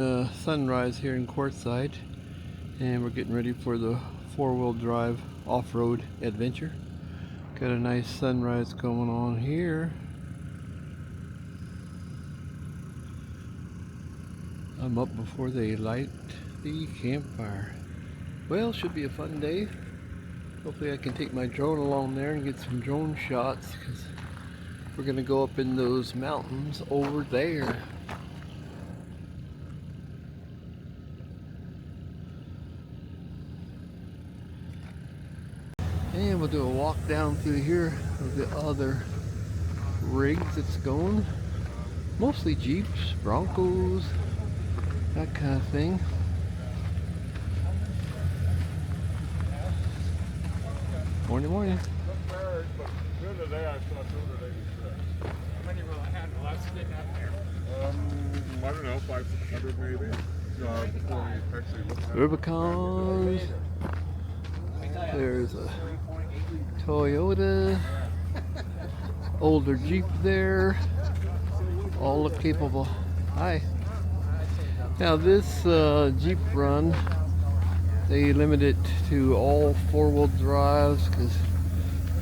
Sunrise here in Quartzsite, and we're getting ready for the four-wheel drive off-road adventure. Got a nice sunrise going on here. I'm up before they light the campfire. Well, should be a fun day. Hopefully I can take my drone along there and get some drone shots, because we're gonna go up in those mountains over there. And we'll do a walk down through here of the other rigs that's going. Mostly Jeeps, Broncos, that kind of thing. Morning, morning. How many will I have left sitting up there? I don't know, 500 maybe. Before we actually look at it. Rubicons. There's a Toyota, older Jeep there, all look capable. Hi. Now this Jeep run, they limit it to all four-wheel drives, because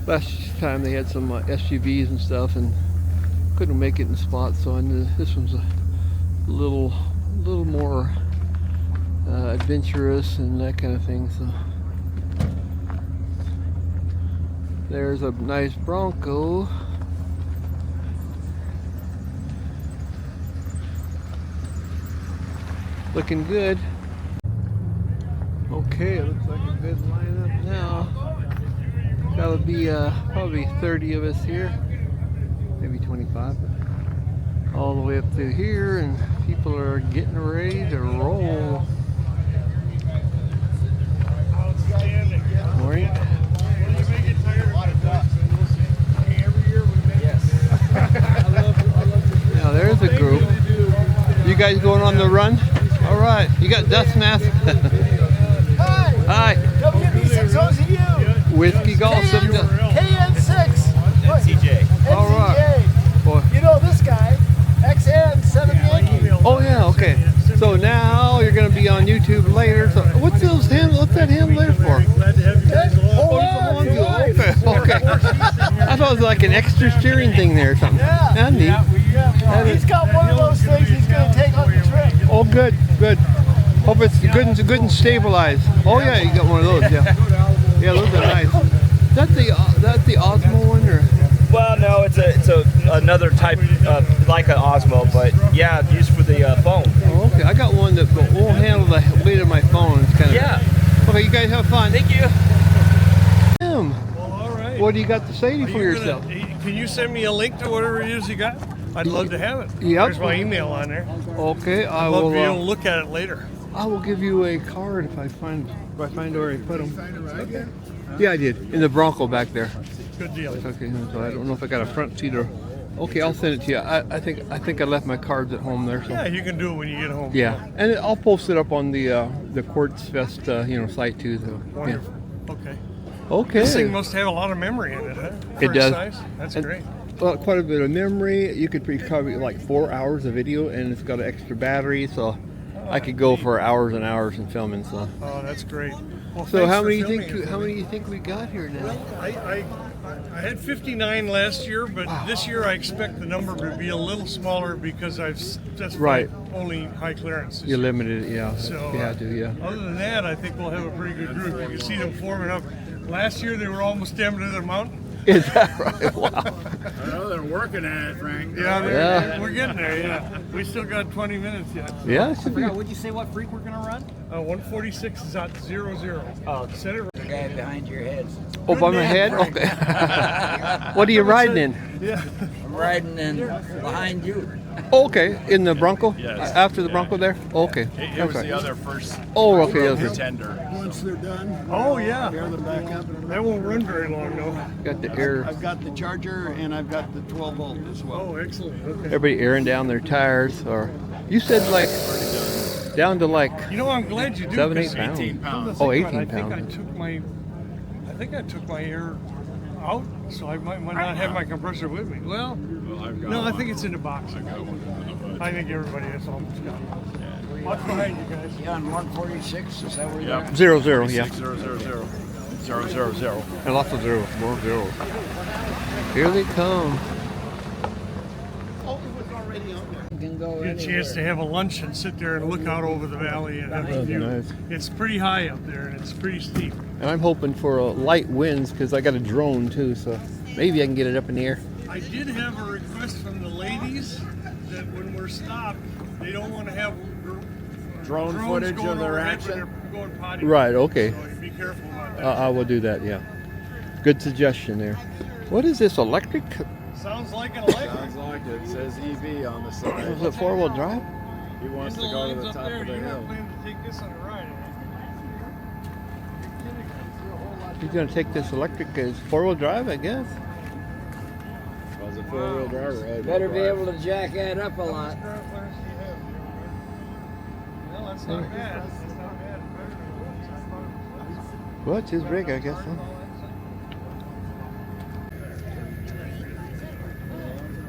last time they had some SUVs and stuff and couldn't make it in spots, so this one's a little more adventurous and that kind of thing. So there's a nice Bronco. Looking good. Okay, it looks like a good lineup now. That'll be probably 30 of us here, maybe 25. All the way up through here, and people are getting ready to roll. Morning. Now there's a group. You guys going on the run? All right. You got dust mask? Hi. Hi. WG7D. Whiskey Golf. KN6. And TJ. All right. Boy. You know this guy. XN7 Oh yeah. Okay. So now you're going to be on YouTube later. So what's that hand there for? Glad to have you guys Oh, it's along you. Okay. Okay. I thought it was like an extra steering thing there or something. Yeah. That's neat. He's got one of those things he's going to take on the trip. Oh, good, good. Hope it's good and stabilized. Oh yeah, you got one of those. Yeah, yeah, those are nice. That's the Osmo one, or? Well, no, it's another type like an Osmo, but yeah, used for the phone. Oh, okay. I got one that won't handle the weight of my phone. It's kind of Okay, you guys have fun. Thank you. Well, all right. what do you got to say for yourself? Can you send me a link to whatever it is you got? I'd love to have it. Yep. There's my email on there. Okay, I'd love to be able to look at it later. I will give you a card if I find where I put them. Yeah, I did. In the Bronco back there. Good deal. Okay, so I don't know if I got a front seat or. Okay, I'll send it to you. I think I left my cards at home there. So. Yeah, you can do it when you get home. Yeah, and I'll post it up on the Quartzfest site too. So. Wonderful. Yeah. Okay. Okay. This thing must have a lot of memory in it, huh? It does. Size? That's great. Quite a bit of memory. You could probably like 4 hours of video, and it's got an extra battery, so I could go for hours and hours in filming. So. Oh, that's great. Well, So how many do you think we got here now? I had 59 last year, but this year I expect the number to be a little smaller because I've just only high clearance. You're limited, yeah. So you had to, yeah. Other than that, I think we'll have a pretty good group. You can see them forming up. Last year they were almost down to the mountain. Is that right? Wow. I know they're working at it, Frank. Yeah, we're getting there. Yeah, we still got 20 minutes yet. So. Yeah, it should be. Would you say what freak we're gonna run? 146 is out 00. Oh, Set it. the guy behind your head. Oh, by my head? Okay. What are you riding in? Yeah. I'm riding in behind you. Okay, in the Bronco? Yes. After the Bronco there? Okay. It was the other first Okay. contender. Once they're done, Oh yeah. tear them back up. That won't run very long though. Got the air. I've got the charger and I've got the 12 volt as well. Oh, excellent. Okay. Everybody airing down their tires, or you said like down to like You know, I'm glad you do. 7, 8 'cause pounds. 18 pounds. Oh, I think 18 I pounds. think I took my air out, so I might not have my compressor with me. Well, Well, I've got no, I one. think it's in the box. I got one. I think everybody has almost got one. Watch behind you guys. Yeah, on 146, is that where you're at? 00, yeah. 000. And lots of zeros, more zeros. Here they come. You can go Get a chance to have a lunch and sit there and look out over the valley and have a view. Nice. It's pretty high up there and it's pretty steep. And I'm hoping for light winds because I got a drone too, so maybe I can get it up in the air. I did have a request from the ladies that when we're stopped, they don't want to have Drone drones footage going of their overhead when action. they're going potty. Right, okay. So be careful about that. I will do that, yeah. Good suggestion there. What is this, electric? Sounds like an electric. Sounds like it. It says EV on the side. Is it four-wheel drive? He wants to There's go to lines the up top there. of the You're not hill. planning to take this on a ride, He's gonna take this electric as four-wheel drive, I guess. Well, it's a four-wheel driver, right? Better be able to jack that up a lot. well, that's not bad. That's not bad. Well, it's his rig, I guess. Huh?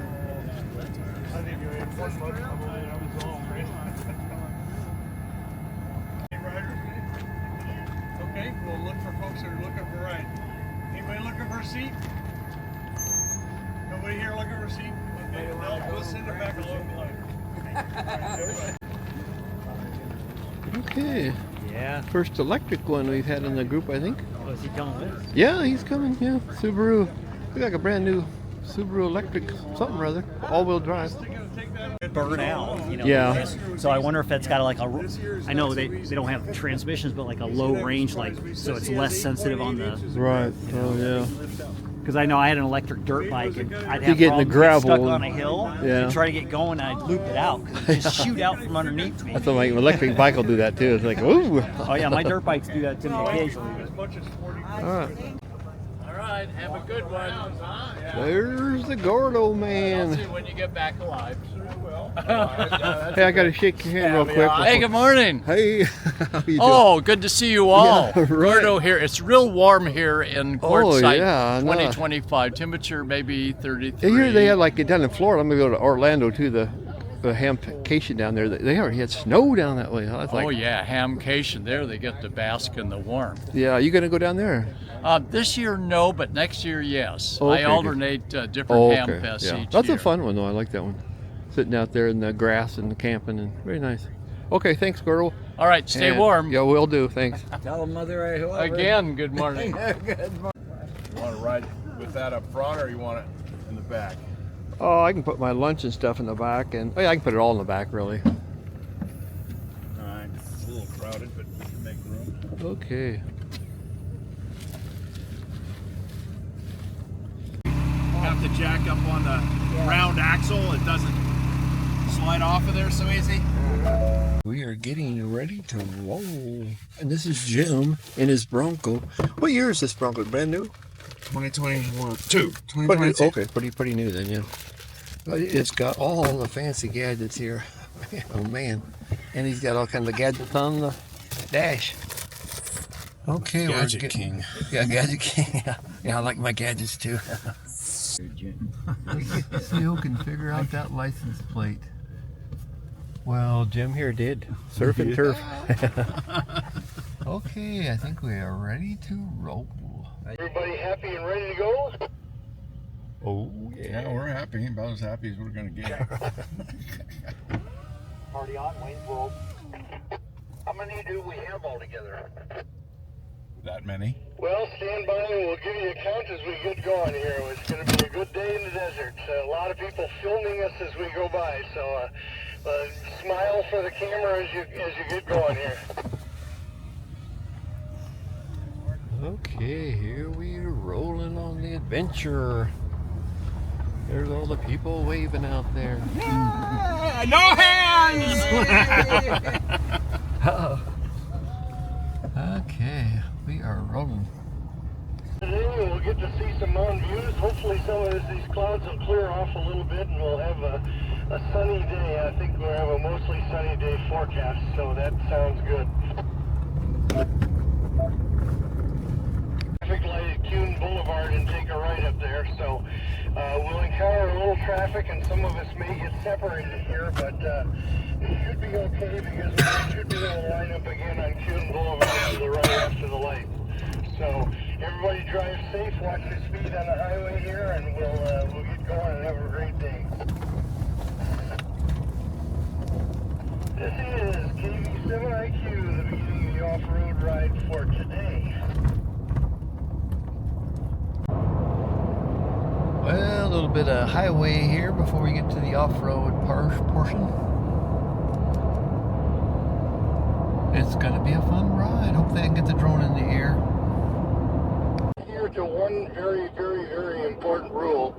I think you had 4 months probably. That was all, right? Any riders? Okay, we'll look for folks that are looking for a ride. Anybody looking for a seat? Nobody here looking for a seat? Okay, we'll send it back along the line. Okay. Yeah. First electric one we've had in the group, I think. Was he coming with? Yeah, he's coming. Yeah, Subaru. Look like a brand new Subaru electric something or other, all-wheel drive. Burn out. You know. Yeah. So I wonder if that's got like a. I know they don't have transmissions, but like a low range, like so it's less sensitive on the. Right. Oh yeah. Because I know I had an electric dirt bike and I'd You have get in the problems getting gravel stuck on a hill. yeah. And try to get going, and I'd loop it out because it just shoot out from underneath me. That's what my electric bike will do that too. It's like, ooh. Oh yeah, my dirt bikes do that to me occasionally. As much as 40. All right. All right, have a good one. There's the Gordo man. See when you get back alive. Hey, I gotta shake your hand real quick. Hey, good morning. Hey, how you doing? Oh, good to see you all. Yeah, right. Gordo here. It's real warm here in Quartzsite. yeah, I know. 2025. Temperature maybe 33. Here they had like down in Florida. I'm gonna go to Orlando too. The Hamcation down there. They already had snow down that way. I was like, Oh yeah, Hamcation. There they get to bask in the warmth. yeah. You gonna go down there? This year no, but next year yes. Oh, okay, I good. alternate different Oh, ham okay. fests Yeah. each That's year. a fun one though. I like that one. Sitting out there in the grass and camping and very nice. Okay, thanks, Gordo. All right, stay And- warm. Yeah, will do. Thanks. Tell Mother I whoever. Again, good morning. Good morning. You want to ride with that up front, or you want it in the back? Oh, I can put my lunch and stuff in the back, and oh yeah, I can put it all in the back, really. All right. It's a little crowded, but we can make room. Okay. Have to jack up on the round axle. It doesn't slide off of there so easy. We are getting ready to roll, and this is Jim in his Bronco. What year is this Bronco? Brand new? 2021. Okay, pretty new then, yeah. But it's got all the fancy gadgets here. Oh man, and he's got all kinds of gadgets on the dash. Okay, Gadget we're King. Yeah, Gadget King. Yeah, I like my gadgets too. See who can figure out that license plate. Well, Jim here did. Surf and turf. Okay, I think we are ready to roll. Everybody happy and ready to go? Oh Yeah, we're happy. About as happy as we're going to get. Party on, Wayne's World. How many do we have altogether? That many? Well, stand by and we'll give you a count as we get going here. It's going to be a good day in the desert. A lot of people filming us as we go by, so smile for the camera as you get going here. Okay, here we are rolling on the adventure. There's all the people waving out there. No hands! Okay, we are rolling. Today we'll get to see some mountain views. Hopefully some of these clouds will clear off a little bit and we'll have a sunny day. I think we'll have a mostly sunny day forecast, so that sounds good. Traffic light at Kuhn Boulevard and take a right up there. So We'll encounter a little traffic, and some of us may get separated here, but it should be okay because we should be able to line up again on Kuhn Boulevard to the right after the light. So everybody drive safe, watch the speed on the highway here, and we'll get going and have a great day. This is KV7IQ, the beginning of the off-road ride for today. Well, a little bit of highway here before we get to the off-road portion. It's gonna be a fun ride. Hopefully I can get the drone in the air. Here to one very, very, very important rule,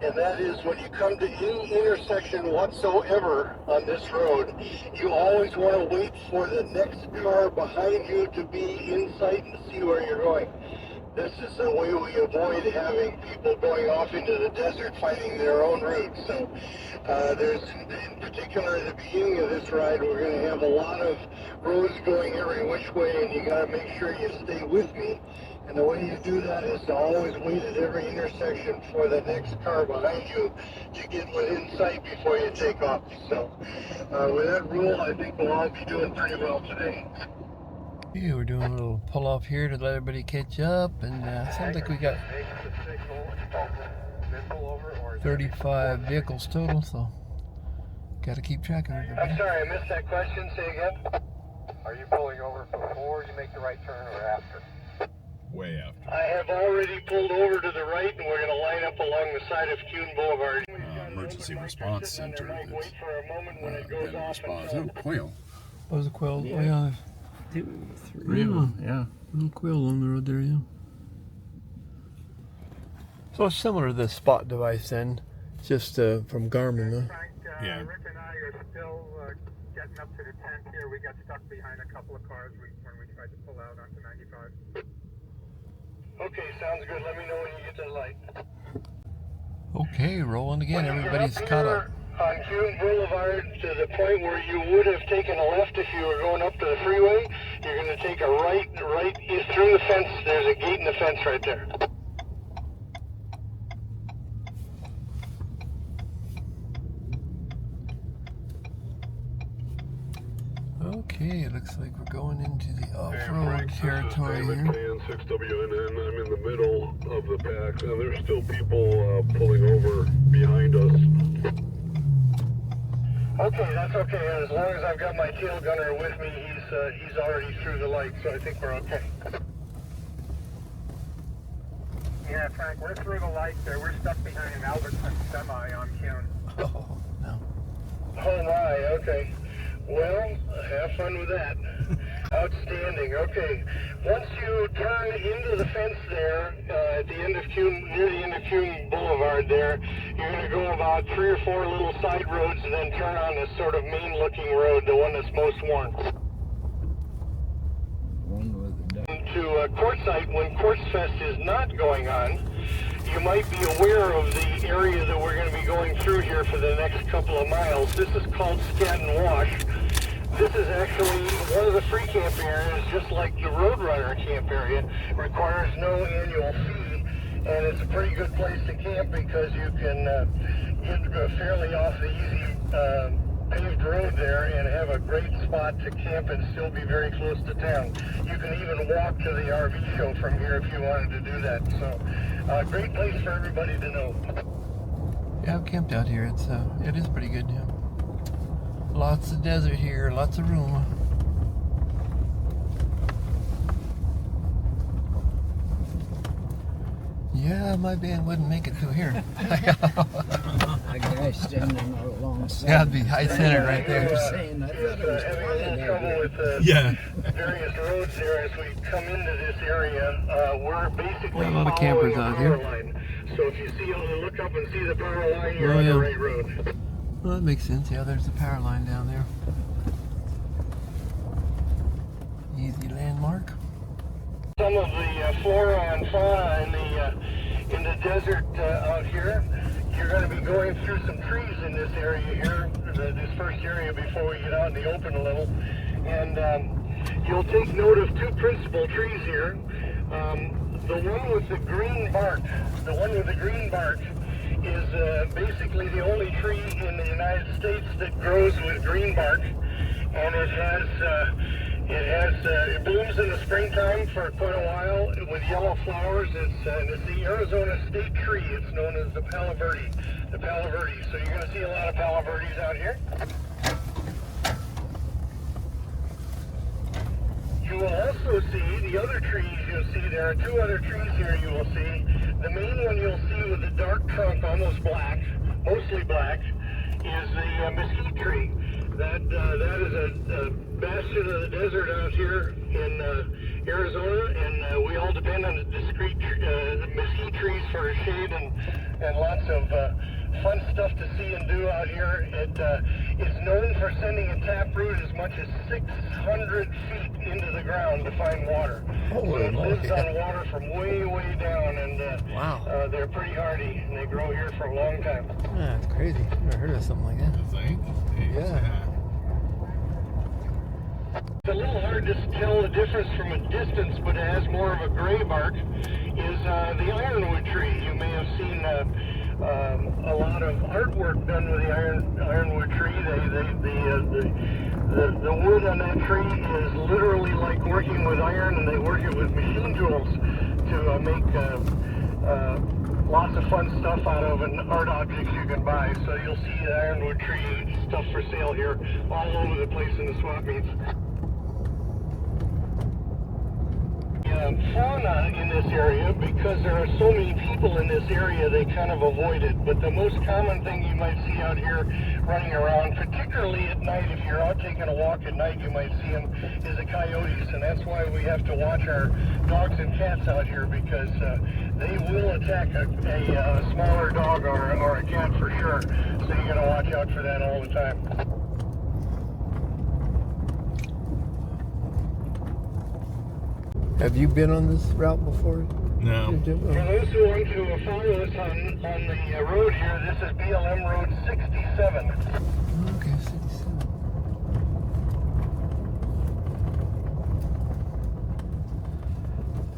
and that is when you come to any intersection whatsoever on this road, you always want to wait for the next car behind you to be in sight and see where you're going. This is the way we avoid having people going off into the desert finding their own route. So there's, in particular at the beginning of this ride, we're going to have a lot of roads going every which way, and you got to make sure you stay with me. And the way you do that is to always wait at every intersection for the next car behind you to get within sight before you take off. So with that rule, I think we'll all be doing pretty well today. Yeah, we're doing a little pull off here to let everybody catch up, and sounds like we got 35 vehicles total, so got to keep track of everybody. I'm sorry, I missed that question. Say again. Are you pulling over before you make the right turn or after? Way after. I have already pulled over to the right, and we're going to line up along the side of Kuhn Boulevard. Emergency response center that's Wait for a moment when it goes been off. response. Oh, quail. What was a quail? Oh, yeah. 2, 3. Three of them. Yeah. Little quail along the road there, yeah. So it's similar to the spot device then, just from Garmin, huh? Yeah. Rick and I are still getting up to the tent here. We got stuck behind a couple of cars when we tried to pull out onto 95. Okay, sounds good. Let me know when you get to the light. Okay, rolling again. When you get Everybody's up caught here up. on Kuhn Boulevard to the point where you would have taken a left if you were going up to the freeway, you're going to take a right through the fence. There's a gate in the fence right there. Okay, it looks like we're going into the off-road territory here. 6WNN. I'm in the middle of the pack, and there's still people pulling over behind us. Okay, that's okay. As long as I've got my tail gunner with me, he's already through the light, so I think we're okay. Yeah, Frank, we're through the light there. We're stuck behind an Albertson semi on Kuhn. Oh, no. Oh my, okay. Well, have fun with that. Outstanding. Okay. Once you turn into the fence there, at the end of Kuhn, near the end of Kuhn Boulevard there, you're going to go about 3 or 4 little side roads and then turn on this sort of main-looking road, the one that's most worn. To Quartzsite, when Quartzfest is not going on, you might be aware of the area that we're going to be going through here for the next couple of miles. This is called Skadden Wash. This is actually one of the free camp areas, just like the Roadrunner camp area. It requires no annual fee, and it's a pretty good place to camp because you can get fairly off the easy paved road there and have a great spot to camp and still be very close to town. You can even walk to the RV show from here if you wanted to do that. So, great place for everybody to know. Yeah, I've camped out here. It is pretty good, yeah. Lots of desert here, lots of room. Yeah, my van wouldn't make it through here. A guy standing alongside. Yeah, it'd be high centered right there. Saying, I thought it was Having a quiet little there. trouble with Yeah. various roads here as we come into this area. We're basically A lot of following campers the out power here. line. So if you see, look up and see the power line, you're Oh, on yeah. the right road. Well, that makes sense. Yeah, there's the power line down there. Easy landmark. Some of the flora and fauna in the desert out here. You're going to be going through some trees in this area here, this first area before we get out in the open a little. And you'll take note of 2 principal trees here. The one with the green bark, is basically the only tree in the United States that grows with green bark, and it blooms in the springtime for quite a while with yellow flowers. It's the Arizona state tree. It's known as the Palo Verde. The Palo Verde. So you're going to see a lot of Palo Verdes out here. You will also see the other trees you'll see. There are two other trees here you will see. The main one you'll see with the dark trunk, almost black, mostly black, is the mesquite tree. That is a bastion of the desert out here in Arizona, and we all depend on the discrete mesquite trees for shade and lots of fun stuff to see and do out here. It's known for sending a taproot as much as 600 feet into the ground to find water. So it lives on water from way, way down, and Wow. they're pretty hardy, and they grow here for a long time. Yeah, it's crazy. I've never heard of something like that. I think. Yeah. It's a little hard to tell the difference from a distance, but it has more of a gray bark, is the ironwood tree. You may have seen a lot of artwork done with the ironwood tree. The wood on that tree is literally like working with iron, and they work it with machine tools to make lots of fun stuff out of and art objects you can buy. So you'll see the ironwood tree stuff for sale here all over the place in the swap meets. Fauna in this area, because there are so many people in this area, they kind of avoid it. But the most common thing you might see out here running around, particularly at night, if you're out taking a walk at night, you might see them, is the coyotes. And that's why we have to watch our dogs and cats out here, because they will attack a smaller dog or a cat for sure. So you got to watch out for that all the time. Have you been on this route before? No. For those who want to follow us on the road here, this is BLM Road 67. Okay, 67.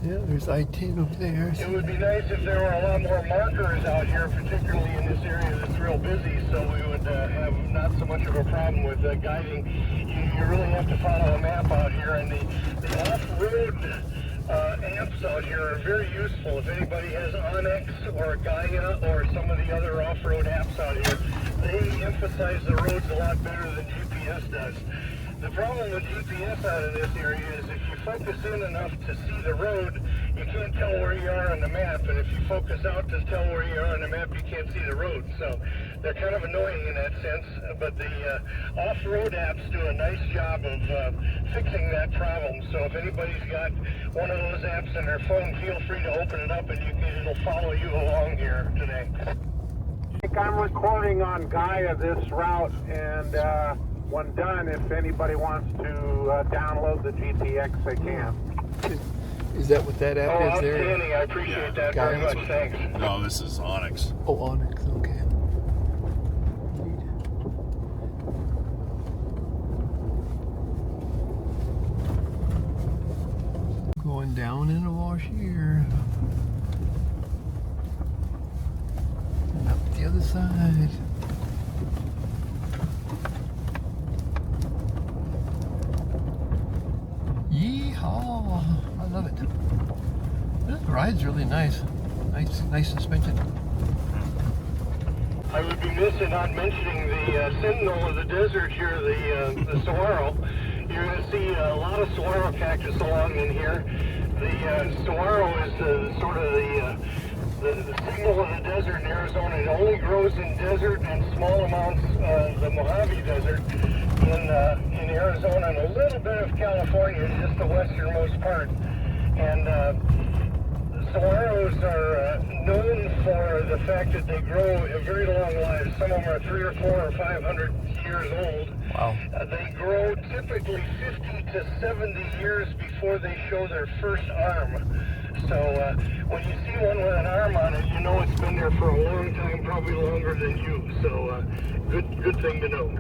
Yeah, there's I-10 over there. It would be nice if there were a lot more markers out here, particularly in this area that's real busy, so we would have not so much of a problem with guiding. You really have to follow a map out here, and the off-road amps out here are very useful. If anybody has Onyx or Gaia or some of the other off-road apps out here, they emphasize the roads a lot better than GPS does. The problem with GPS out in this area is if you focus in enough to see the road, you can't tell where you are on the map, and if you focus out to tell where you are on the map, you can't see the road. So they're kind of annoying in that sense, but the off-road apps do a nice job of fixing that problem. So if anybody's got one of those apps in their phone, feel free to open it up, and it'll follow you along here today. I'm recording on Gaia this route, and when done, if anybody wants to download the GTX, they can. Is that what that app is there? Outstanding. I appreciate that very much. Thanks. No, this is Onyx. Oh, Onyx, okay. Going down in a wash here. And up the other side. Yeehaw! I love it. This ride's really nice. Nice suspension. I would be missing not mentioning the sentinel of the desert here, the saguaro. You're going to see a lot of saguaro cactus along in here. The saguaro is sort of the signal of the desert in Arizona. It only grows in desert and small amounts of the Mojave Desert in Arizona and a little bit of California, just the westernmost part. And saguaros are known for the fact that they grow very long lives. Some of them are 300 or 400 or 500 years old. Wow. They grow typically 50 to 70 years before they show their first arm. So when you see one with an arm on it, you know it's been there for a long time, probably longer than you. So good thing to know.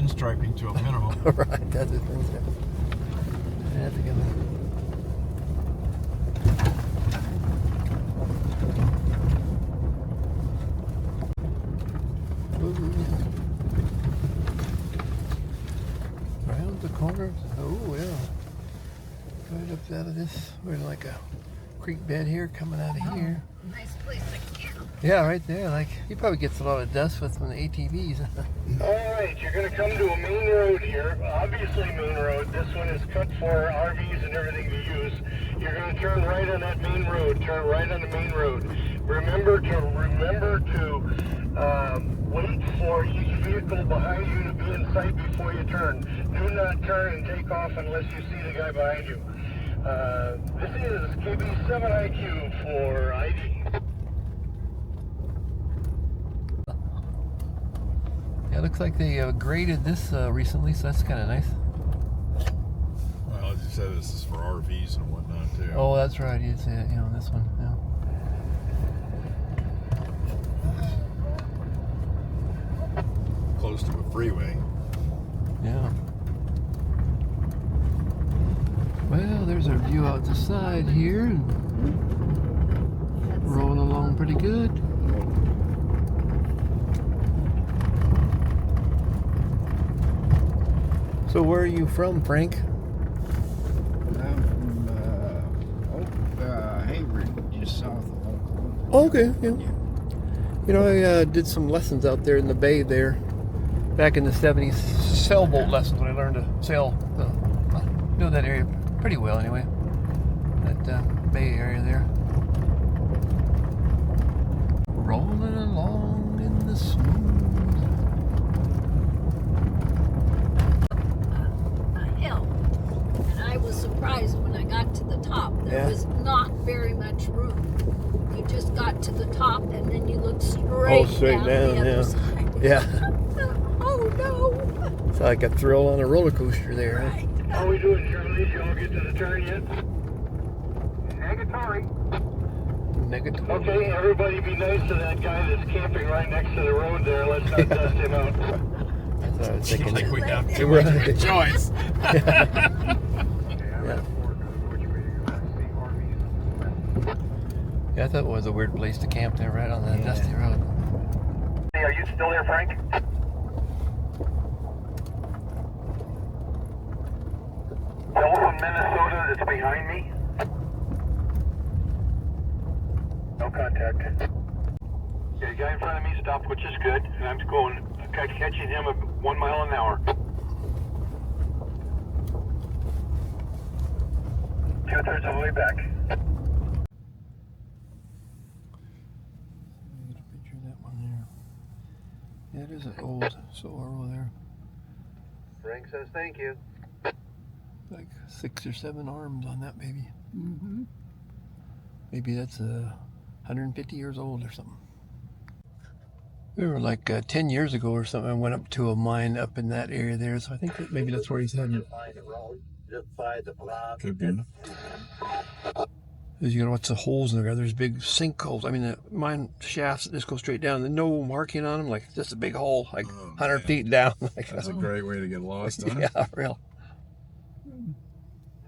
pinstriping to a minimum. Right, that's a pinstripe. That's a good one. Round the corner. Oh, yeah. Right up out of this. We're in like a creek bed here, coming out of here. Nice place to camp. Yeah, right there. Like, he probably gets a lot of dust with from the ATVs. Alright, you're going to come to a main road here. Obviously main road. This one is cut for RVs and everything to use. You're going to turn right on that main road. Turn right on the main road. Remember to wait for each vehicle behind you to be in sight before you turn. Do not turn and take off unless you see the guy behind you. This is KB7IQ for ID. Yeah, it looks like they graded this recently, so that's kind of nice. Well, as you said, this is for RVs and whatnot too. Oh, that's right. You see it, this one. Yeah. Close to a freeway. Yeah. Well, there's our view out the side here. Rolling along pretty good. So where are you from, Frank? I'm from Hayward, just south of Oklahoma. Oh, okay, yeah. You know, I did some lessons out there in the bay there back in the 70s. Sailboat lessons when I learned to sail. Know that area pretty well anyway. That bay area there. Rolling along in the smooth. A hill. And I was surprised when I got to the top. There was not very much room. You just got to the top and then you looked straight down the other side. Yeah. Oh no! It's like a thrill on a roller coaster there. Right. How are we doing, Charlie? Did you all get to the turn yet? Negatory. Negative. Okay, everybody be nice to that guy that's camping right next to the road there. Let's not dust him out. That's what I was thinking. Like we have too Right. much of a choice. Yeah, I thought it was a weird place to camp there, right on that dusty road. Hey, are you still there, Frank? Telephone Minnesota that's behind me. No contact. Okay, the guy in front of me stopped, which is good. And I'm going, catching him at 1 mile an hour. 2/3 of the way back. Get a picture of that one there. Yeah, it is an old Saguaro there. Frank says thank you. Like 6 or 7 arms on that baby. Mm-hmm. Maybe that's 150 years old or something. We were like 10 years ago or something. I went up to a mine up in that area there, so I think that maybe that's where he's heading. Could be. As you gotta watch the holes in the ground. There's big sinkholes. I mean, the mine shafts just go straight down. There's no marking on them, like just a big hole, like 100 feet down. Like, That's a great way to get lost, huh? yeah, real.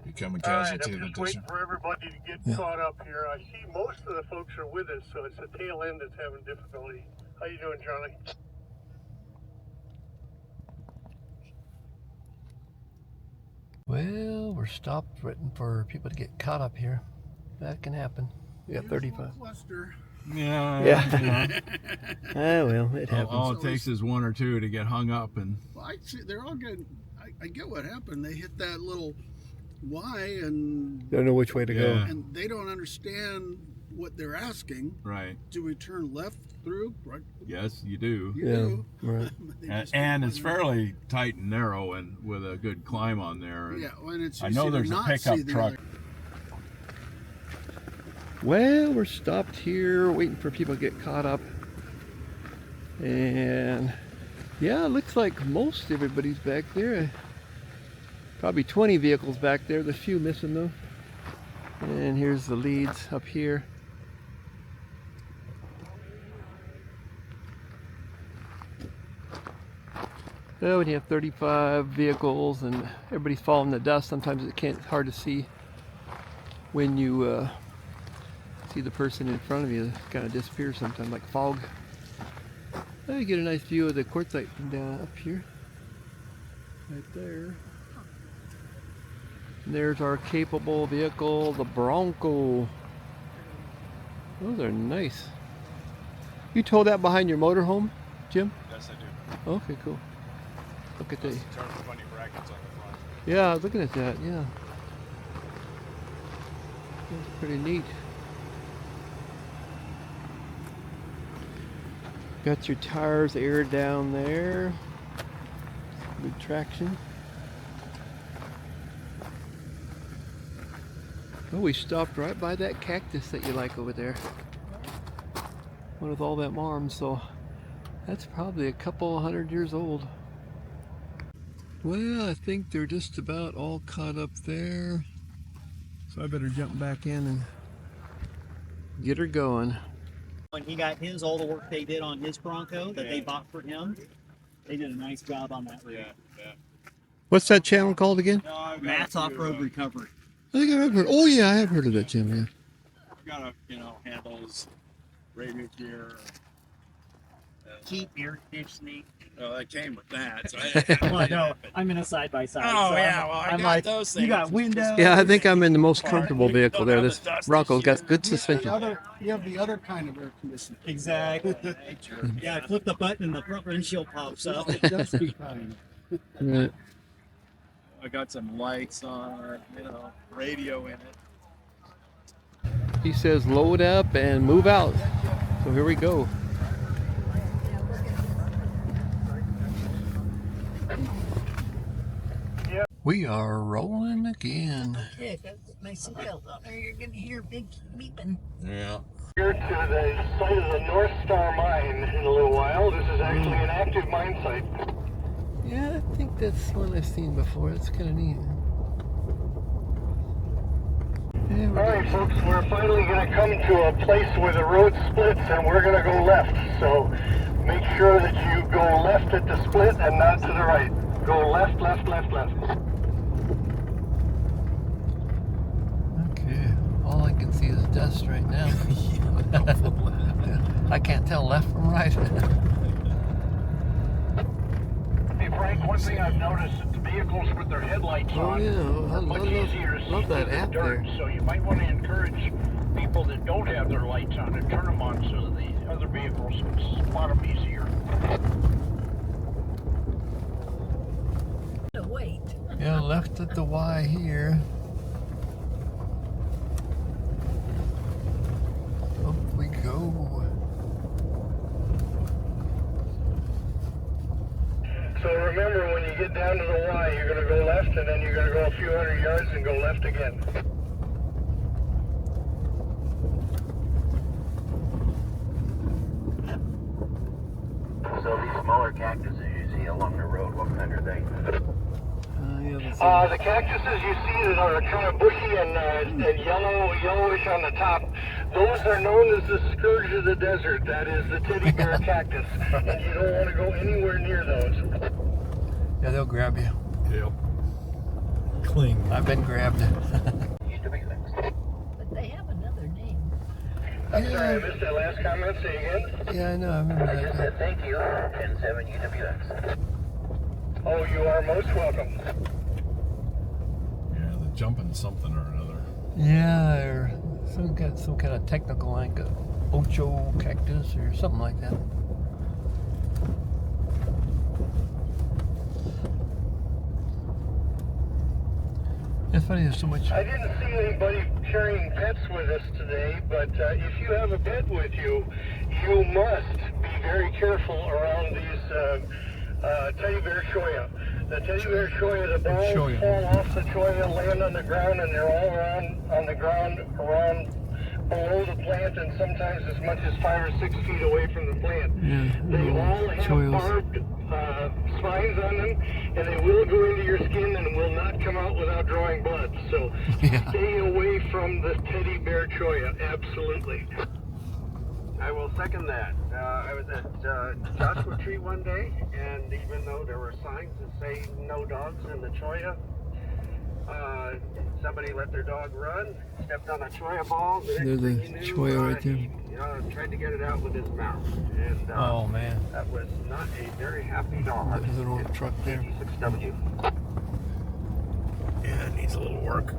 Become a All right, casualty I'm of just the waiting for everybody to get caught up here. I see most of the folks are with us, so it's the tail end that's having difficulty. How you doing, Charlie? Well, we're stopped waiting for people to get caught up here. That can happen. We got 35. Yeah. Yeah. Ah, well, it happens. All it takes is 1 or 2 to get hung up, and Well, I see they're all getting. I get what happened. They hit that little Y and Don't know which way to go. and they don't understand what they're asking. right. Do we turn left through? Right. Yes, you do. You Yeah, do. right. They And, just and keep it's on- fairly tight and narrow, and with a good climb on there. And Yeah, and it's I easy know to there's a not pickup see the truck. other- Well, we're stopped here waiting for people to get caught up. And yeah, it looks like most everybody's back there. Probably 20 vehicles back there. There's a few missing though. And here's the leads up here. When you have 35 vehicles and everybody's following the dust, sometimes it's hard to see when you see the person in front of you. It kind of disappears sometimes, like fog. You get a nice view of the quartzsite from down up here, right there. And there's our capable vehicle, the Bronco. Those are nice. You tow that behind your motorhome, Jim? Yes, I do. Okay, cool. Look at that. Turn funny brackets on the front. Yeah, I was looking at that, yeah. That's pretty neat. Got your tires aired down there. Good traction. Oh, we stopped right by that cactus that you like over there. One with all that arms, so that's probably a couple 100 years old. Well, I think they're just about all caught up there. So I better jump back in and get her going. When he got his, all the work they did on his Bronco that they bought for him, they did a nice job on that. Yeah. What's that channel called again? Matt's Off-Road Recovery. I think I've heard. Oh yeah, I have heard of that channel. Yeah. I've got a, handles, radio gear. Keep air conditioning. Oh, that came with that. So Well, no, I'm in a side by side. Oh so yeah, well I I'm got like, those things. you got windows. Yeah, I think I'm in the most comfortable vehicle there. This Bronco's got good suspension. You have the other kind of air conditioning. Exactly. Yeah, I flip the button and the front windshield pops up. That's behind. Right. I got some lights on, radio in it. He says load up and move out. So here we go. We are rolling again. Okay, if I put my seatbelt on there, you're going to hear big beeping. Yeah. Here to the site of the North Star Mine in a little while. This is actually an active mine site. Yeah, I think that's one I've seen before. That's kind of neat. Yeah, Alright folks, we're finally going to come to a place where the road splits and we're going to go left. So make sure that you go left at the split and not to the right. Go left, left, left, left. Okay, all I can see is dust right now. I can't tell left from right. Hey Frank, one thing I've noticed is the vehicles with their headlights on are much easier to see love that through the app dirt. there. So you might want to encourage people that don't have their lights on to turn them on so that the other vehicles can spot them easier. Wait. Yeah, left at the Y here. Up we go. So remember, when you get down to the Y, you're going to go left and then you're going to go a few hundred yards and go left again. So these smaller cactuses you see along the road, what kind are they? The cactuses you see that are kind of bushy and yellowish on the top, those are known as the scourge of the desert. That is the teddy bear cactus, and you don't want to go anywhere near those. Yeah, they'll grab you. Yep. Cling. I've been grabbed. But they have another name. I'm sorry, I missed that last comment. Say again. Yeah, I know. I remember that. said thank you, 107 UWX. Oh, you are most welcome. Yeah, they're jumping something or another. Yeah, or some kind of technical like ocho cactus or something like that. It's funny, there's so much. I didn't see anybody carrying pets with us today, but if you have a pet with you, you must be very careful around these teddy bear cholla. The teddy bear cholla, the balls fall off the cholla, land on the ground, and they're all around on the ground around below the plant, and sometimes as much as 5 or 6 feet away from the plant. Yeah, they all have barbed spines on them, and they will go into your skin and will not come out without drawing blood. So stay away from the teddy bear cholla, absolutely. I will second that. I was at Joshua Tree one day, and even though there were signs that say no dogs in the cholla, somebody let their dog run, stepped on a cholla ball. There's a cholla right there. He tried to get it out with his mouth. And, oh man. That was not a very happy dog. There's a little truck there. 86W. Yeah, it needs a little work.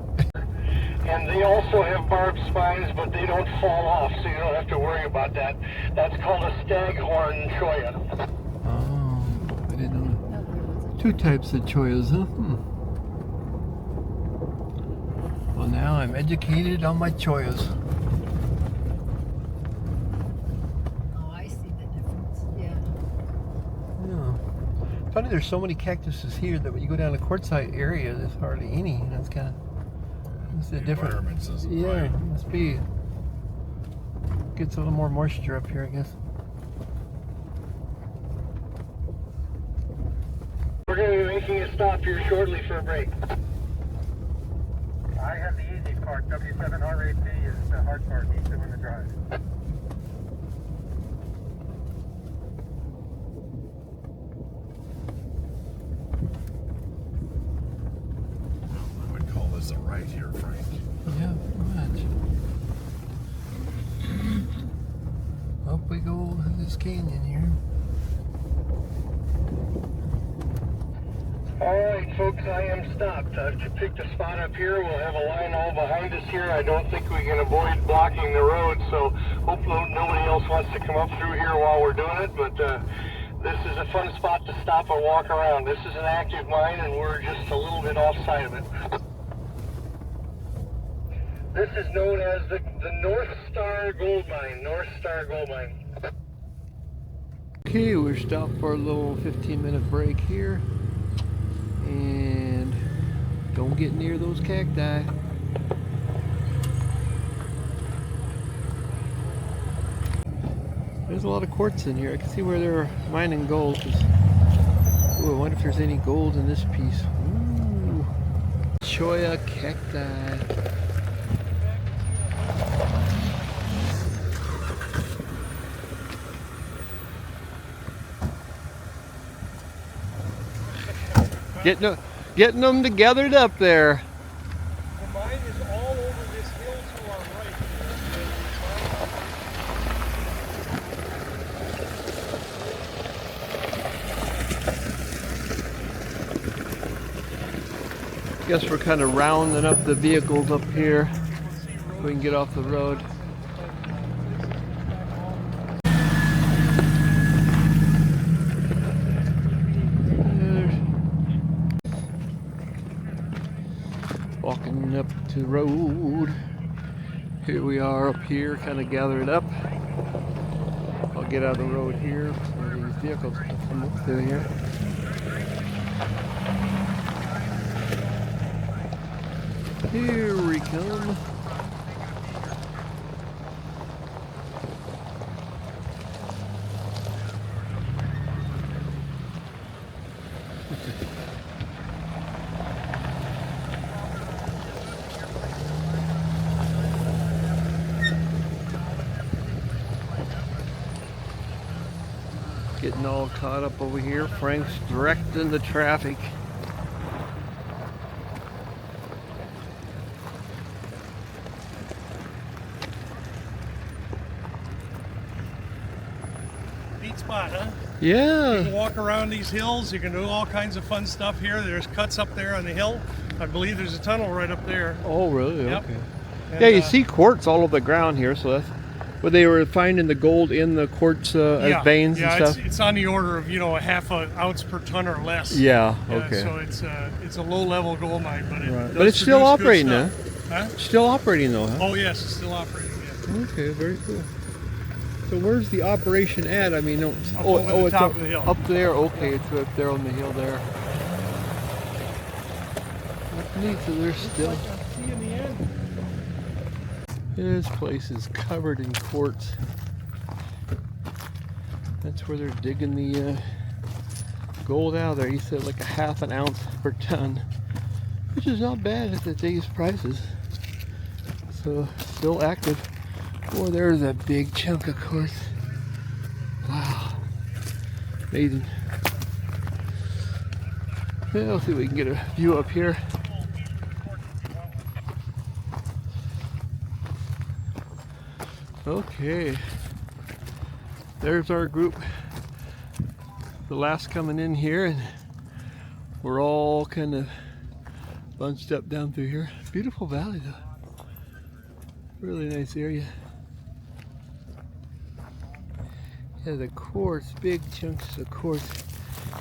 And they also have barbed spines, but they don't fall off, so you don't have to worry about that. That's called a staghorn cholla. Oh, I didn't know. 2 types of chollas, huh? Well, now I'm educated on my chollas. Oh, I see the difference. Yeah. Yeah. Funny, there's so many cactuses here that when you go down to Quartzsite area, there's hardly any. That's kind of. It's a different. Yeah, must be. Gets a little more moisture up here, I guess. We're going to be making a stop here shortly for a break. I have the easy part. W7RAP is the hard part. He's doing the drive. I would call this a right here, Frank. Yeah, pretty much. Up we go to this canyon here. Alright folks, I am stopped. I've picked a spot up here. We'll have a line all behind us here. I don't think we can avoid blocking the road, so hopefully nobody else wants to come up through here while we're doing it, but this is a fun spot to stop and walk around. This is an active mine and we're just a little bit offside of it. This is known as the North Star Gold Mine. North Star Gold Mine. Okay, we're stopped for a little 15-minute break here. And don't get near those cacti. There's a lot of quartz in here. I can see where they're mining gold. Ooh, I wonder if there's any gold in this piece. Ooh. Cholla cacti. Getting them gathered up there. The mine is all over this hill to our right. Guess we're kind of rounding up the vehicles up here so we can get off the road. Walking up to the road. Here we are up here, kind of gathered up. I'll get out of the road here so these vehicles can come up through here. Here we come. Getting all caught up over here. Frank's directing the traffic. Neat spot, huh? Yeah. You can walk around these hills. You can do all kinds of fun stuff here. There's cuts up there on the hill. I believe there's a tunnel right up there. Oh, really? Yep. Okay. And, Yeah, you see quartz all over the ground here, so that's where they were finding the gold in the quartz as veins and stuff. Yeah, it's on the order of, you know, a half an ounce per ton or less. Yeah, okay. So it's a low-level gold mine, but it Right. does But it's still produce good operating, huh? stuff. Huh? Still operating though, huh? Oh yes, it's still operating. Yeah. Okay, very cool. So where's the operation at? I mean, Up over the it's top up, of the hill. up there. Okay, it's up there on the hill there. That's neat. So they're still. See in the end. This place is covered in quartz. That's where they're digging the gold out of there. He said like a half an ounce per ton, which is not bad at today's prices. So still active. Boy, there's a big chunk of quartz. Amazing. Yeah, let's see if we can get a view up here. Okay. There's our group. The last coming in here, and we're all kind of bunched up down through here. Beautiful valley though. Really nice area. Yeah, the quartz, big chunks of quartz.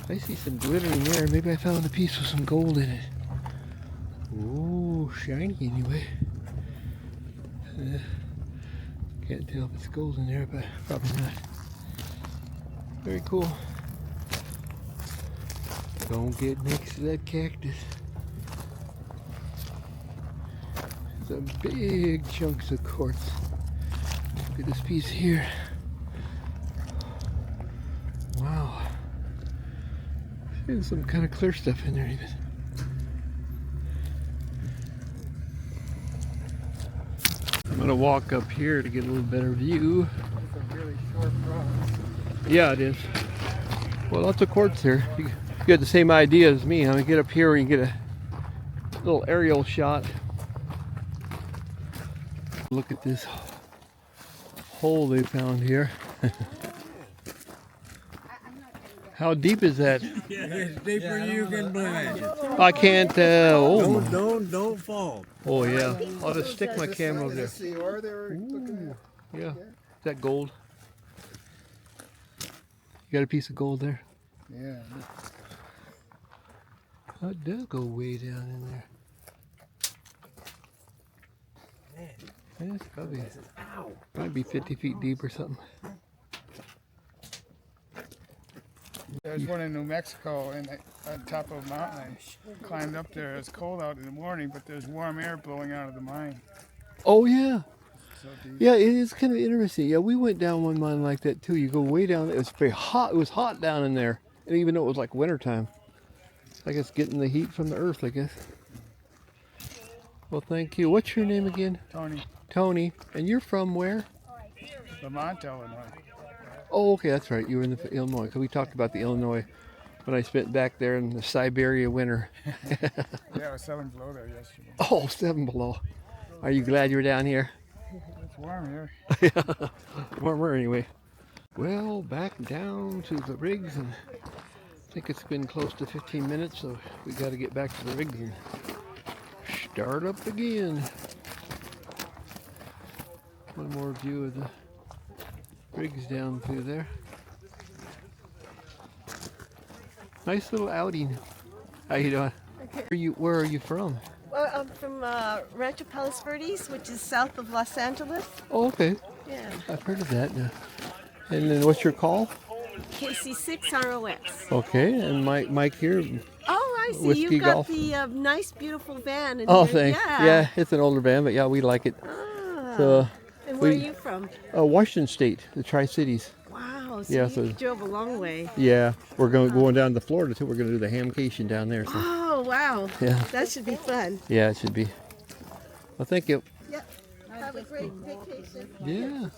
I see some glittering there. Maybe I found a piece with some gold in it. Ooh, shiny anyway. Can't tell if it's gold in there, but probably not. Very cool. Don't get next to that cactus. Some big chunks of quartz. Look at this piece here. Wow. There's some kind of clear stuff in there even. I'm gonna walk up here to get a little better view. It's a really short cross. Yeah, it is. Well, lots of quartz here. You get the same idea as me. I'm gonna get up here and get a little aerial shot. Look at this hole they found here. How deep is that? It's deeper you can imagine. I can't tell. Oh, Don't fall. oh yeah. I'll just stick my camera over there. That's the ore they were looking at. Yeah. Is that gold? You got a piece of gold there? Yeah. That does go way down in there. Yeah, it's probably might be 50 feet deep or something. There's one in New Mexico, and on top of a mountain. I climbed up there. It's cold out in the morning, but there's warm air blowing out of the mine. Oh yeah. So deep. Yeah, it is kind of interesting. Yeah, we went down one mine like that too. You go way down. It was very hot. It was hot down in there, and even though it was like wintertime. I guess getting the heat from the earth, I guess. Well, thank you. What's your name again? Tony. Tony. And you're from where? Lamont, Illinois. Oh, okay, that's right. You were in the Illinois. Because we talked about the Illinois when I spent back there in the Siberia winter. Yeah, I was 7 below there yesterday. Oh, 7 below. Are you glad you were down here? It's warm here. Yeah, warmer anyway. Well, back down to the rigs, and I think it's been close to 15 minutes, so we got to get back to the rigs and start up again. One more view of the rigs down through there. Nice little outing. How you doing? Okay. Where are you from? Well, I'm from Rancho Palos Verdes, which is south of Los Angeles. Oh, okay. Yeah. I've heard of that. And then what's your call? KC6ROX. Okay, and Mike here. Oh, I see. Whiskey You've got Golf. the nice, beautiful van. Oh, here. thanks. Yeah, it's an older van, but yeah, we like it. Ah. So, and where are you from? Washington State, the Tri-Cities. Wow. So yeah, you drove a long way. Yeah, we're going down to Florida too. We're going to do the hamcation down there. So. Oh, wow. Yeah. That should be fun. Yeah, it should be. Well, thank you. Yep. Have a great vacation. Yeah.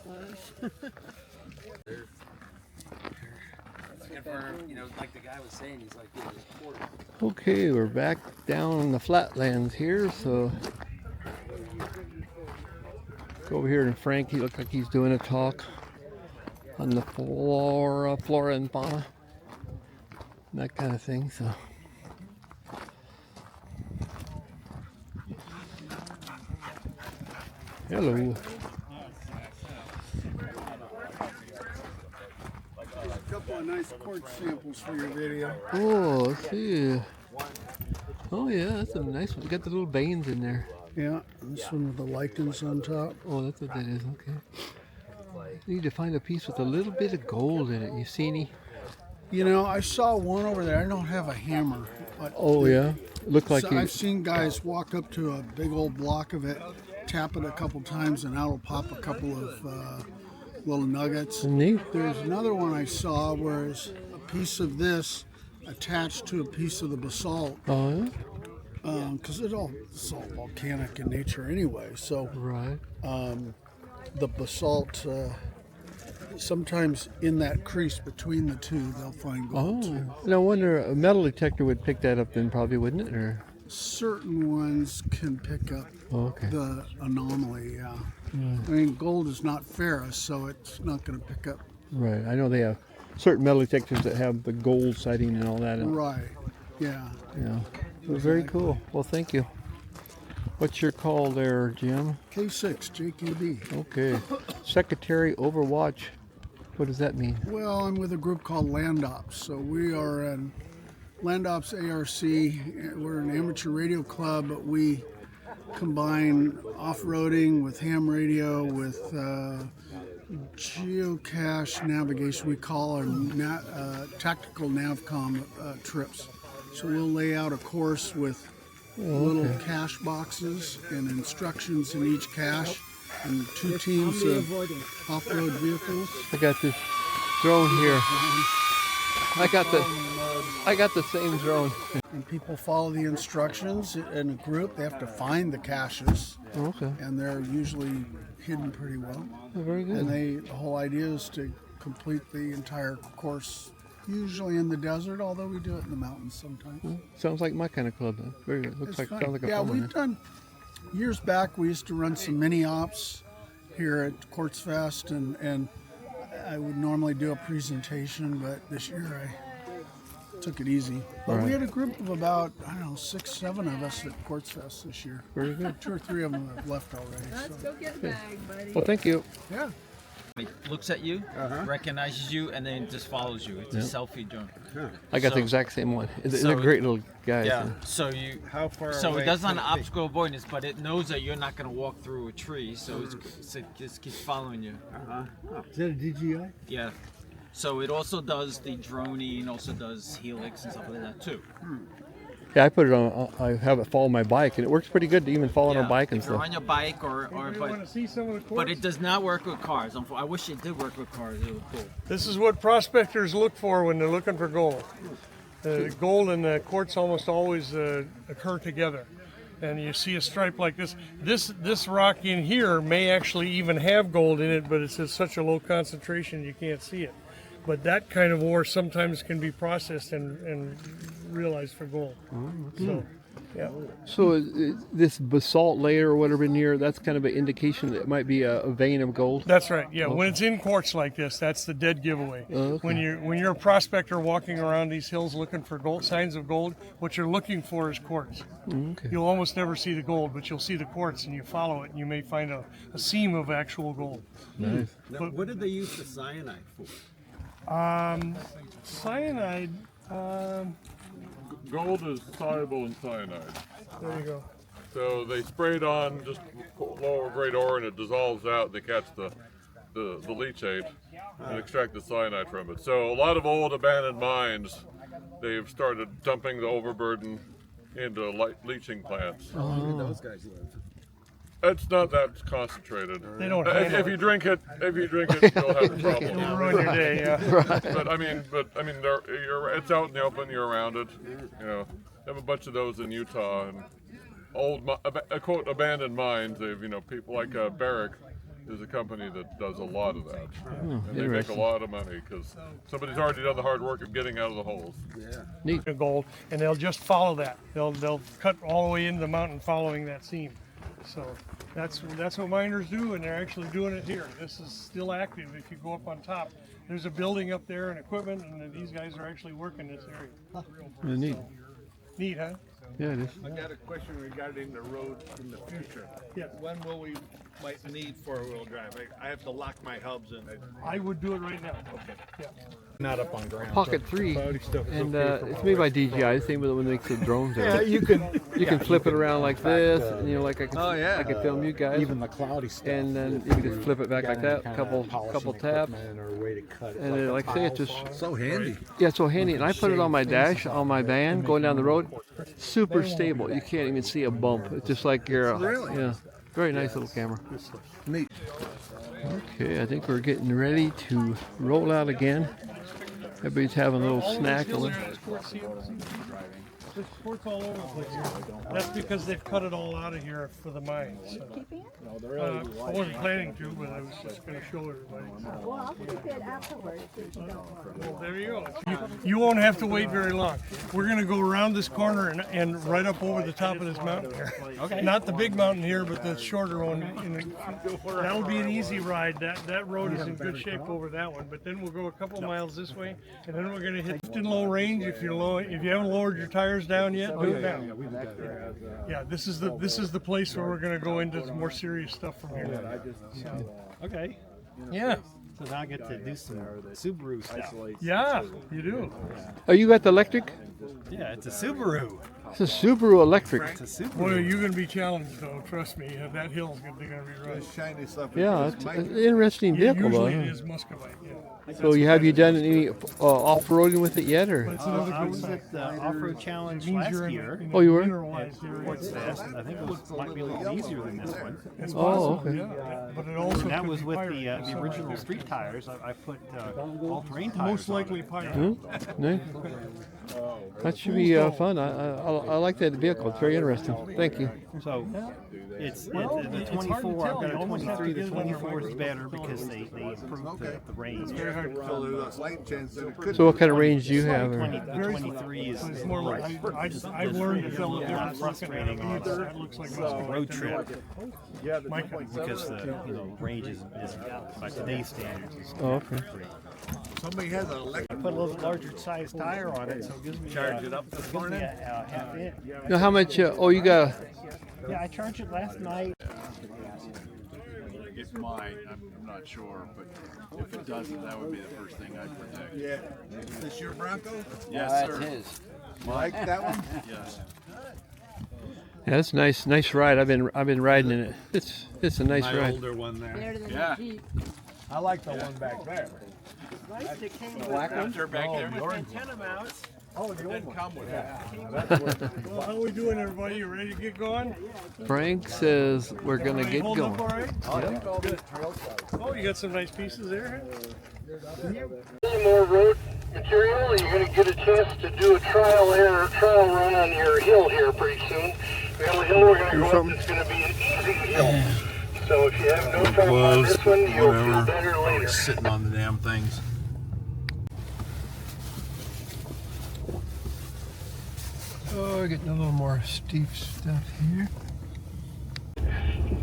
Like the guy was saying, he's like, Okay, we're back down in the flatlands here, so go over here to Frank. He looks like he's doing a talk on the flora and fauna, and that kind of thing. So. Hello. A couple of nice quartz samples for your video. Oh, let's see. Oh yeah, that's a nice one. You got the little veins in there. Yeah, this one with the lichens on top. Oh, that's what that is. Okay. You need to find a piece with a little bit of gold in it. You see any? You know, I saw one over there. I don't have a hammer. But Oh yeah, it looked like so you. I've seen guys walk up to a big old block of it, tap it a couple times, and out will pop a couple of little nuggets. Neat. There's another one I saw where it's a piece of this attached to a piece of the basalt. Oh yeah. Because it's all volcanic in nature anyway. So right. The basalt sometimes in that crease between the two, they'll find gold too. No wonder a metal detector would pick that up then, probably, wouldn't it? Or certain ones can pick up the anomaly. Yeah. Mm. I mean, gold is not ferrous, so it's not going to pick up. Right. I know they have certain metal detectors that have the gold sighting and all that. Right. Yeah. Yeah. Well, very cool. Well, thank you. What's your call there, Jim? K6 JKB. Okay. Secretary Overwatch. What does that mean? Well, I'm with a group called Land Ops. So we are an Land Ops ARC. We're an amateur radio club, but we combine off-roading with ham radio with geocache navigation. We call our tactical navcom trips. So we'll lay out a course with little cache boxes and instructions in each cache, and 2 teams of off-road vehicles. I got this drone here. I got the same drone. And people follow the instructions in a group. They have to find the caches. Okay. And they're usually hidden pretty well. Oh, very good. And the whole idea is to complete the entire course, usually in the desert, although we do it in the mountains sometimes. Well, sounds like my kind of club then. Very good. Sounds like a yeah, fun one. we've done, years back we used to run some mini ops here at Quartzfest, and I would normally do a presentation, but this year I took it easy. But we had a group of about, 6, 7 of us at Quartzfest this year. Very good. 2 or 3 of them have left already. Let's go get a bag, buddy. Well, thank you. Yeah. It looks at you, recognizes you, and then just follows you. It's a selfie drone. I got the exact same one. They're great little guys. Yeah. So How far So away it does could an it be? obstacle avoidance, but it knows that you're not going to walk through a tree, so it just keeps following you. Is that a DJI? Yeah. So it also does the droning, also does helix and stuff like that too. Yeah, I put it on. I have it follow my bike, and it works pretty good to even follow on a bike and if you're stuff. on your bike or Want to see some of the quartz? but it does not work with cars. I wish it did work with cars. It was cool. This is what prospectors look for when they're looking for gold. Gold and quartz almost always occur together. And you see a stripe like this. This rock in here may actually even have gold in it, but it's at such a low concentration you can't see it. But that kind of ore sometimes can be processed and realized for gold. So, yeah. So this basalt layer or whatever in here, that's kind of an indication that it might be a vein of gold? That's right. Yeah, when it's in quartz like this, that's the dead giveaway. When you're a prospector walking around these hills looking for gold, signs of gold, what you're looking for is quartz. You'll almost never see the gold, but you'll see the quartz, and you follow it, and you may find a seam of actual gold. Nice. Now, what did they use the cyanide for? Cyanide. Gold is soluble in cyanide. There you go. So they sprayed on just lower grade ore and it dissolves out and they catch the leachate and extract the cyanide from it. So a lot of old abandoned mines, they've started dumping the overburden into leaching plants. Where do those guys live? It's not that concentrated. They don't if you drink it, you'll have a problem. It'll ruin your day, yeah. But I mean, it's out in the open. You're around it. You know, they have a bunch of those in Utah and old, quote, abandoned mines. They've, people like Barrick is a company that does a lot of that, and they make a lot of money because somebody's already done the hard work of getting out of the holes. Yeah. Neat. Gold, and they'll just follow that. They'll cut all the way into the mountain following that seam. So that's what miners do, and they're actually doing it here. This is still active. If you go up on top, there's a building up there and equipment, and these guys are actually working this area. Neat. Neat, huh? Yeah, it is. I got a question regarding the road in the future. Yeah. When will we might need four-wheel drive? I have to lock my hubs in. I would do it right now. Okay. Yeah. Not up on ground. Pocket 3, and it's made by DJI. The same with when they make the drones. Yeah, you can flip it around like this, and like I can film you guys. Even the cloudy stuff. And then you can just flip it back like that. Couple taps. Or a way to cut it. And like I say, it's just so handy. Yeah, it's so handy. And I put it on my dash on my van going down the road. Super stable. You can't even see a bump. It's just like you're. Yeah. Very nice little camera. Neat. Okay, I think we're getting ready to roll out again. Everybody's having a little snack. There's quartz all over the place. That's because they've cut it all out of here for the mine. So. I wasn't planning to, but I was just going to show everybody. Well, I'll take it afterwards. Well, there you go. You won't have to wait very long. We're going to go around this corner and right up over the top of this mountain here. Okay. Not the big mountain here, but the shorter one. That'll be an easy ride. That road is in good shape over that one. But then we'll go a couple miles this way, and then we're going to hit in low range. If you haven't lowered your tires down yet, do it now. Yeah, this is the place where we're going to go into some more serious stuff from here. So, okay. Yeah. So now I get to do some Subaru stuff. Yeah, you do. Oh, you got the electric? Yeah, it's a Subaru. It's a Subaru electric. It's a Subaru. Boy, you're going to be challenged, though. Trust me. That hill's going to be rough. Shiny stuff. Yeah, it's an interesting vehicle, though. Usually it is muscovite. Yeah. So have you done any off-roading with it yet, or? I was at the off-road challenge last year. Oh, you were? At Quartzfest. I think it might be a little easier than this one. Oh, okay. But it also that was with the original street tires. I put all-terrain tires. Most likely pirate. Nice. That should be fun. I like that vehicle. It's very interesting. Thank you. So it's the 24. I've got a 23. The 24 is better because they improved the range. So what kind of range do you have? The 23 is more like I've learned to feel not frustrating on a road trip because the range is by today's standards. Oh, okay. Somebody has an electric. I put a little larger size tire on it, so it gives me Charge it up this morning. a half inch. Now, how much? Oh, you got. Yeah, I charged it last night. It might. I'm not sure, but if it doesn't, that would be the first thing I'd protect. Yeah. Is this your Bronco? Yes, sir. That's his. Mike, that one? Yes. Yeah, that's a nice ride. I've been riding in it. It's a nice My ride. older one there. Better than Yeah. the Jeep. I like the one back there. The black one? Back there? Antenna mounts. Oh, the old one. Come with that. Well, how are we doing, everybody? You ready to get going? Frank says we're gonna get Hold going. up all right? Yeah. Oh, you got some nice pieces there. Any more road material? You're going to get a chance to do a trial run on your hill here pretty soon. We have a hill we're going to go up that's going to be an easy hill. So if you have no trouble on this one, you'll feel better later. Sitting on the damn things. Oh, we're getting a little more steep stuff here.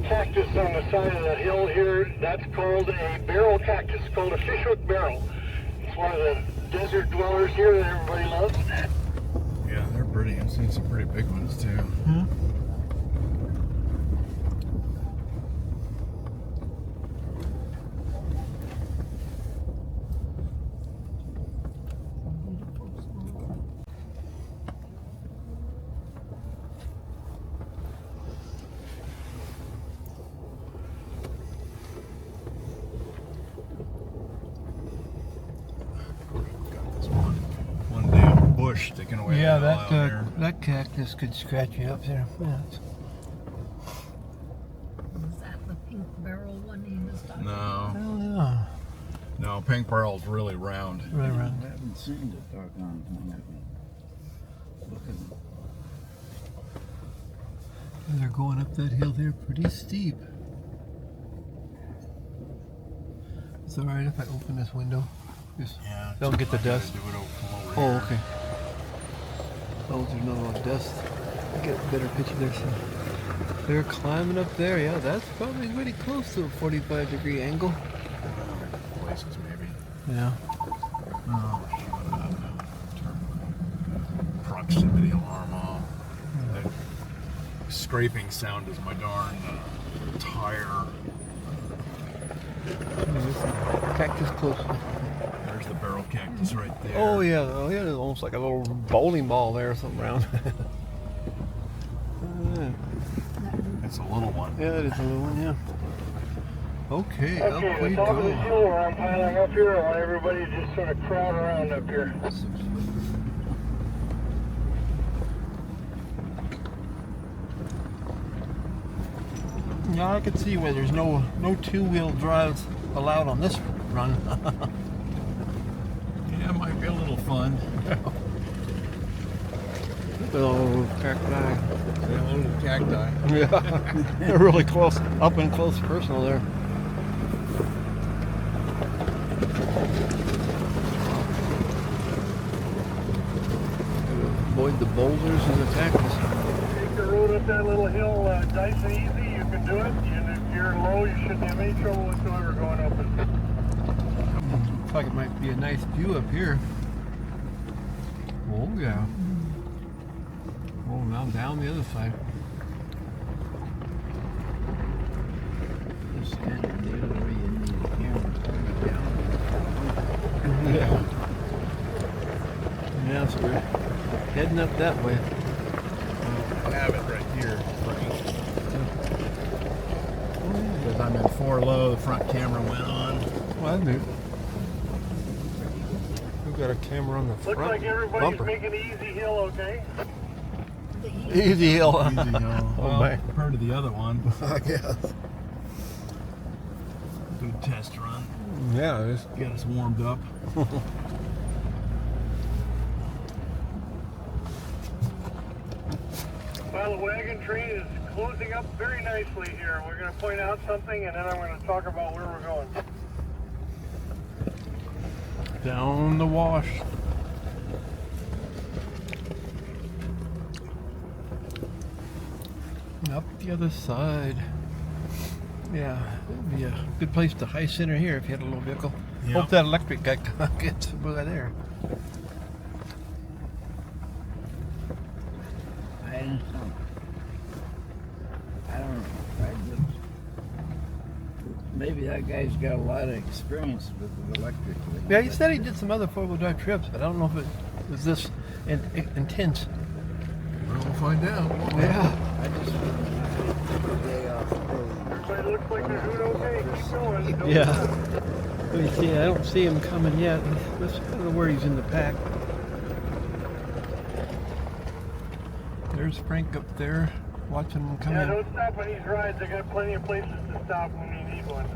Cactus on the side of the hill here, that's called a barrel cactus, called a fishhook barrel. It's one of the desert dwellers here that everybody loves. Yeah, they're pretty. I've seen some pretty big ones too. Sticking away. Yeah, that cactus could scratch you up there. Yeah. Is that the pink barrel one he was talking No. about? I don't know. No, pink pearl's really round. Right around. I haven't seen the dark on They're going up that hill there pretty steep. It's alright if I open this window. Just don't get the dust. Oh, okay. Oh, there's no dust. I get a better picture there. So they're climbing up there. Yeah, that's probably pretty close to a 45-degree angle. Places maybe. Yeah. Proximity alarm off. That scraping sound is my darn tire. Cactus close. There's the barrel cactus right there. Oh yeah, there's almost like a little bowling ball there or something around. It's a little one. Yeah, it is a little one, yeah. Okay, up Okay, we the top of the go. hill where I'm piling up here, I want everybody to just sort of crowd around up here. Yeah, I can see where there's no two-wheel drives allowed on this run. Yeah, it might be a little fun. Little cacti. Yeah, little cacti. Yeah, they're really close, up and close personal there. Avoid the boulders and the cactus. Take the road up that little hill nice and easy. You can do it. And if you're low, you shouldn't have any trouble whatsoever going up it. Looks like it might be a nice view up here. Oh yeah. Oh, now down the other side. This kind of deal where you need a camera to down. Yeah. Yeah, so we're heading up that way. I have it right here, because I'm in 4 low, the front camera went on. Well, I knew. We've got a camera on the front Looks like everybody's bumper. making the easy hill, okay? Easy hill. Easy hill. Oh, Well, my. compared to the other one. I guess. Good test run. Yeah, it is. Get us warmed up. Well, the wagon train is closing up very nicely here. We're going to point out something, and then I'm going to talk about where we're going. Down the wash. Up the other side. Yeah, it'd be a good place to high center here if you had a little vehicle. Yep. Hope that electric guy gets by there. I don't know. I don't know. Maybe that guy's got a lot of experience with the electric. Yeah, he said he did some other four-wheel drive trips, but I don't know if it was this intense. We'll find out. Yeah. I just took a day off early. Everybody looks like they're doing okay. Keep going. Don't Yeah. stop. Let me see. I don't see him coming yet. I don't know where he's in the pack. There's Frank up there, watching him come Yeah, in. don't stop on these rides. They got plenty of places to stop when you need one.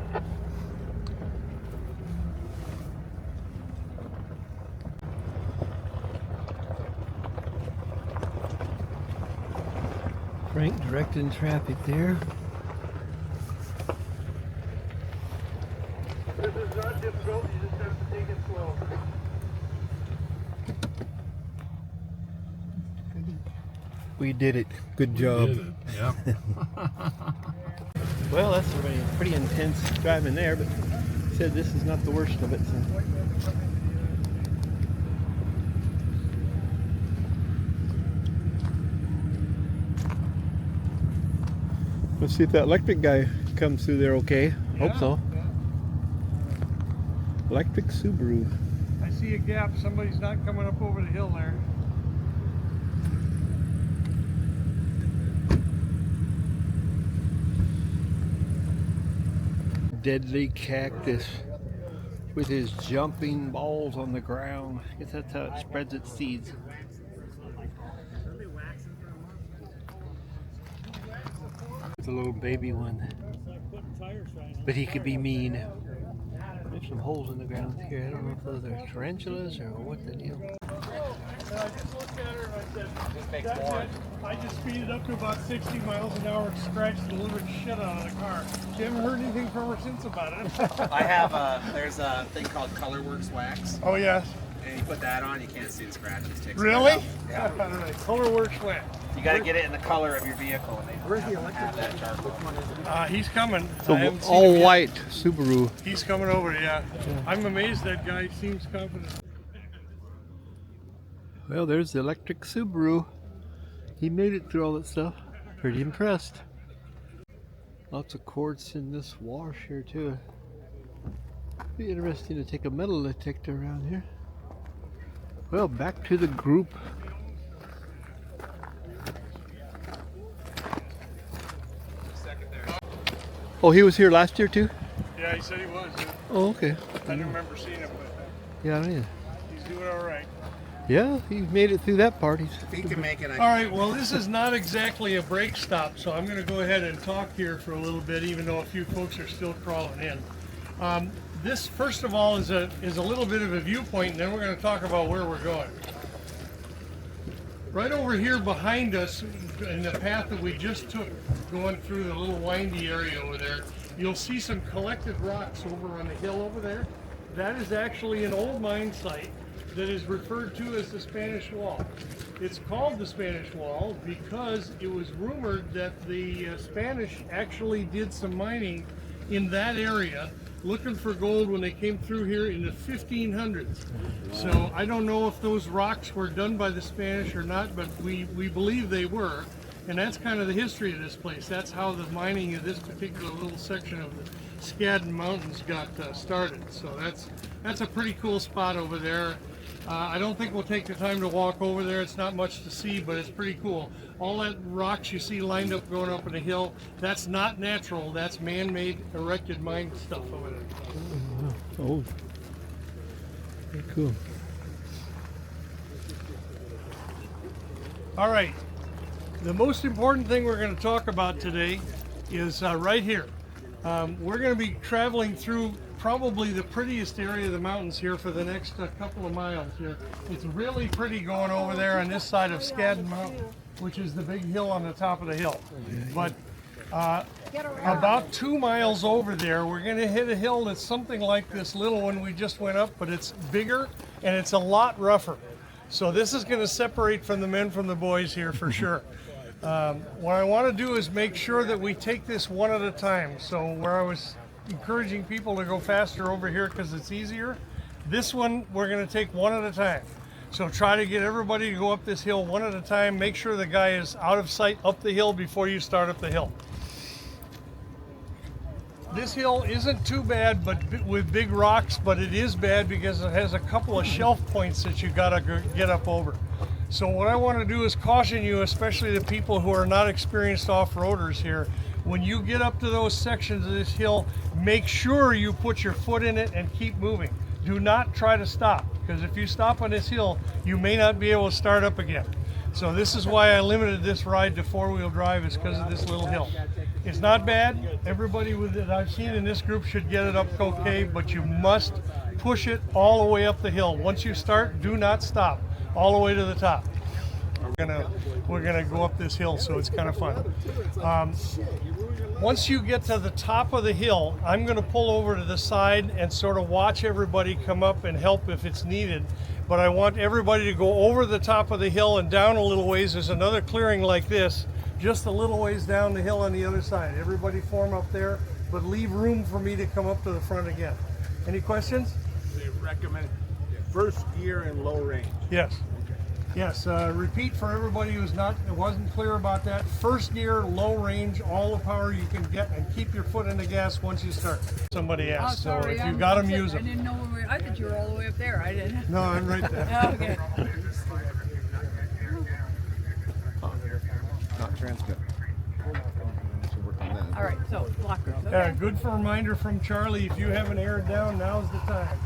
Frank directing traffic there. This is not difficult. You just have to take it slow. We did it. Good job. Yep. Well, that's pretty intense driving there, but he said this is not the worst of it. So. Let's see if that electric guy comes through there okay. Hope so. Electric Subaru. I see a gap. Somebody's not coming up over the hill there. Deadly cactus with his jumping balls on the ground. I guess that's how it spreads its seeds. It's a little baby one, but he could be mean. There's some holes in the ground here. I don't know if those are tarantulas or what the deal. I just looked at her and I said, that's it. I just speeded up to about 60 miles an hour and scratched the living shit out of the car. She haven't heard anything from her since about it. I have there's a thing called Colorworks wax. Oh, yes. And you put that on, you can't see the scratches. Takes Really? it out. Yeah. Colorworks wax. You got to get it in the color of your vehicle. And they Where's the have that charcoal. He's coming. So I haven't seen all him yet. white Subaru. He's coming over, yeah. I'm amazed that guy seems confident. Well, there's the electric Subaru. He made it through all that stuff. Pretty impressed. Lots of quartz in this wash here too. Be interesting to take a metal detector around here. Well, back to the group. Oh, he was here last year too? Yeah, he said he was. Oh, okay. I don't remember seeing him, but Yeah, I mean, he's doing all right. yeah, he made it through that part. He can make it. All right, well, this is not exactly a break stop, so I'm going to go ahead and talk here for a little bit, even though a few folks are still crawling in. This, first of all, is a little bit of a viewpoint, and then we're going to talk about where we're going. Right over here behind us, in the path that we just took, going through the little windy area over there, you'll see some collected rocks over on the hill over there. That is actually an old mine site that is referred to as the Spanish Wall. It's called the Spanish Wall because it was rumored that the Spanish actually did some mining in that area looking for gold when they came through here in the 1500s. So I don't know if those rocks were done by the Spanish or not, but we believe they were. And that's kind of the history of this place. That's how the mining of this particular little section of the Skadden Mountains got started. So that's a pretty cool spot over there. I don't think we'll take the time to walk over there. It's not much to see, but it's pretty cool. All that rocks you see lined up going up in a hill, that's not natural. That's man-made, erected mine stuff over there. Oh, very cool. All right. The most important thing we're going to talk about today is right here. We're going to be traveling through probably the prettiest area of the mountains here for the next couple of miles here. It's really pretty going over there on this side of Skadden Mountain, which is the big hill on the top of the hill. But about 2 miles over there, we're going to hit a hill that's something like this little one we just went up, but it's bigger and it's a lot rougher. So this is going to separate from the men from the boys here for sure. What I want to do is make sure that we take this one at a time. So where I was encouraging people to go faster over here because it's easier, this one we're going to take one at a time. So try to get everybody to go up this hill one at a time. Make sure the guy is out of sight up the hill before you start up the hill. This hill isn't too bad, but with big rocks, but it is bad because it has a couple of shelf points that you got to get up over. So what I want to do is caution you, especially the people who are not experienced off-roaders here, when you get up to those sections of this hill, make sure you put your foot in it and keep moving. Do not try to stop, because if you stop on this hill, you may not be able to start up again. So this is why I limited this ride to four-wheel drive, is because of this little hill. It's not bad. Everybody that I've seen in this group should get it up okay, but you must push it all the way up the hill. Once you start, do not stop, all the way to the top. We're gonna go up this hill, so it's kind of fun. Once you get to the top of the hill, I'm gonna pull over to the side and sort of watch everybody come up and help if it's needed. But I want everybody to go over the top of the hill and down a little ways. There's another clearing like this, just a little ways down the hill on the other side. Everybody form up there, but leave room for me to come up to the front again. Any questions? They recommend first gear and low range. Yes. Yes, repeat for everybody who's wasn't clear about that. First gear, low range, all the power you can get, and keep your foot in the gas once you start. Somebody asked, so if you got them, use them. I didn't know I thought you were all the way up there. I didn't. No, I'm right there. Okay. Not transmit. All right, so lockers. Okay. Yeah, good for a reminder from Charlie. If you haven't aired down, now's the time.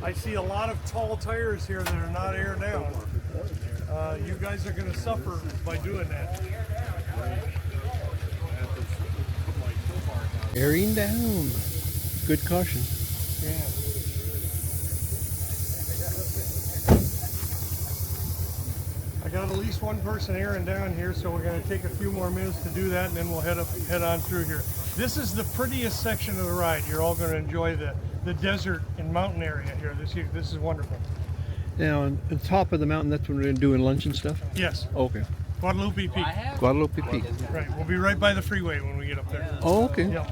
I see a lot of tall tires here that are not aired down. You guys are going to suffer by doing that. Airing down. Good caution. Yeah. I got at least one person airing down here, so we're going to take a few more minutes to do that, and then we'll head on through here. This is the prettiest section of the ride. You're all going to enjoy the desert and mountain area here. This is wonderful. Now, on the top of the mountain, that's when we're doing lunch and stuff? Yes. Okay. Guadalupe Peak. Guadalupe Peak. Right. We'll be right by the freeway when we get up there. Oh, okay. Yeah.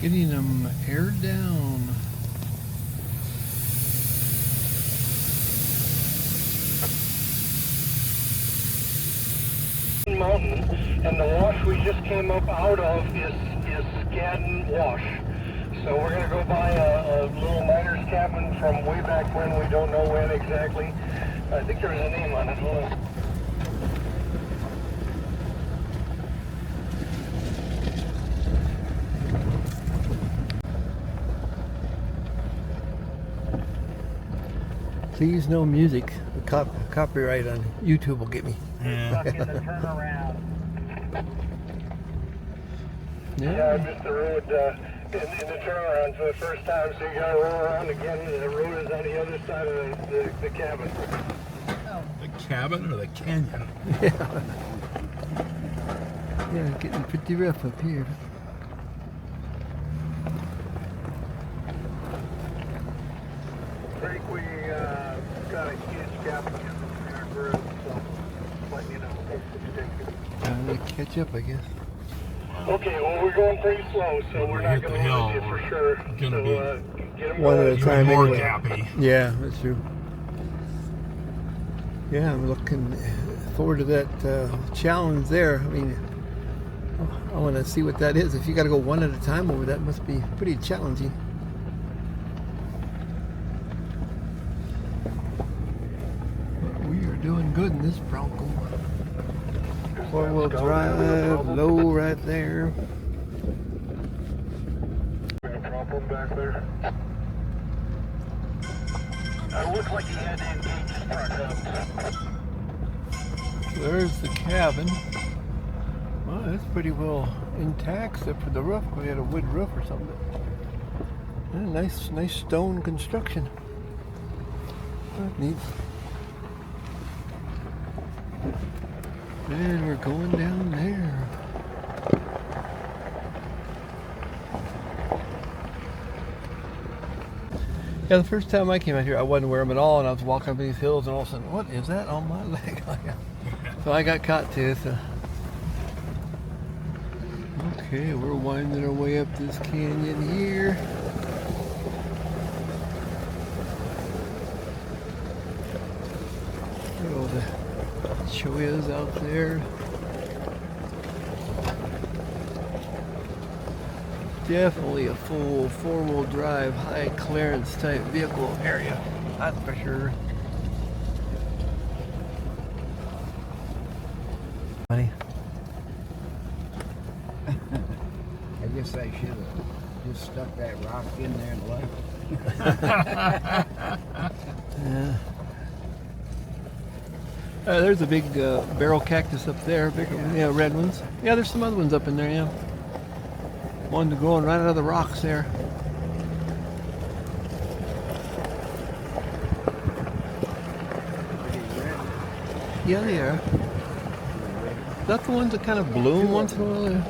Getting them aired down. Mountain, and the wash we just came up out of is Skadden Wash. So we're going to go by a little miner's cabin from way back when, we don't know when exactly. I think there's a name on it. Hold on. Please no music. The copyright on YouTube will get me. Stuck in the turnaround. Yeah, I missed the road. in the turnaround for the first time, so you gotta roll around again. The road is on the other side of the cabin. The cabin or the canyon? Yeah. Yeah, it's getting pretty rough up here. Creek, we got a huge gap again between our grooves, so letting you know. Trying to catch up, I guess. Okay, well, we're going pretty slow, so we're not going to lose you for sure. Gonna So, get them One at a going. time more anyway. gappy. Yeah, that's true. Yeah, I'm looking forward to that challenge there. I mean, I want to see what that is. If you got to go one at a time over that, must be pretty challenging. But we are doing good in this Bronco. Four-wheel drive, low right there. A problem back there? Looks like he had to engage his front hubs. There's the cabin. Well, that's pretty well intact, except for the roof. We had a wood roof or something. Yeah, nice stone construction. That's neat. And we're going down there. Yeah, the first time I came out here, I wasn't wearing them at all, and I was walking up these hills, and all of a sudden, what is that on my leg? So I got caught too. So. Okay, we're winding our way up this canyon here. Look at all the choyas out there. Definitely a full four-wheel drive, high clearance type vehicle area. That's for sure. Funny. I guess I should have just stuck that rock in there and left. Yeah. There's a big barrel cactus up there, big, yeah, red ones. Yeah, there's some other ones up in there, yeah. One growing right out of the rocks there. Yeah, they are. Is that the ones that kind of bloom once in a while? I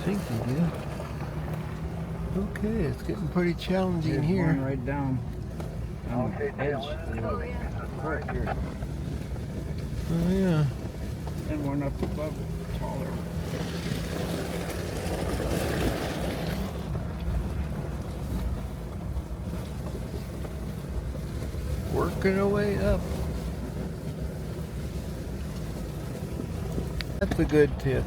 think they do. Okay, it's getting pretty challenging There's here. one right down on the edge of the park here. Oh yeah. And one up above it, taller. Working our way up. That's a good tip.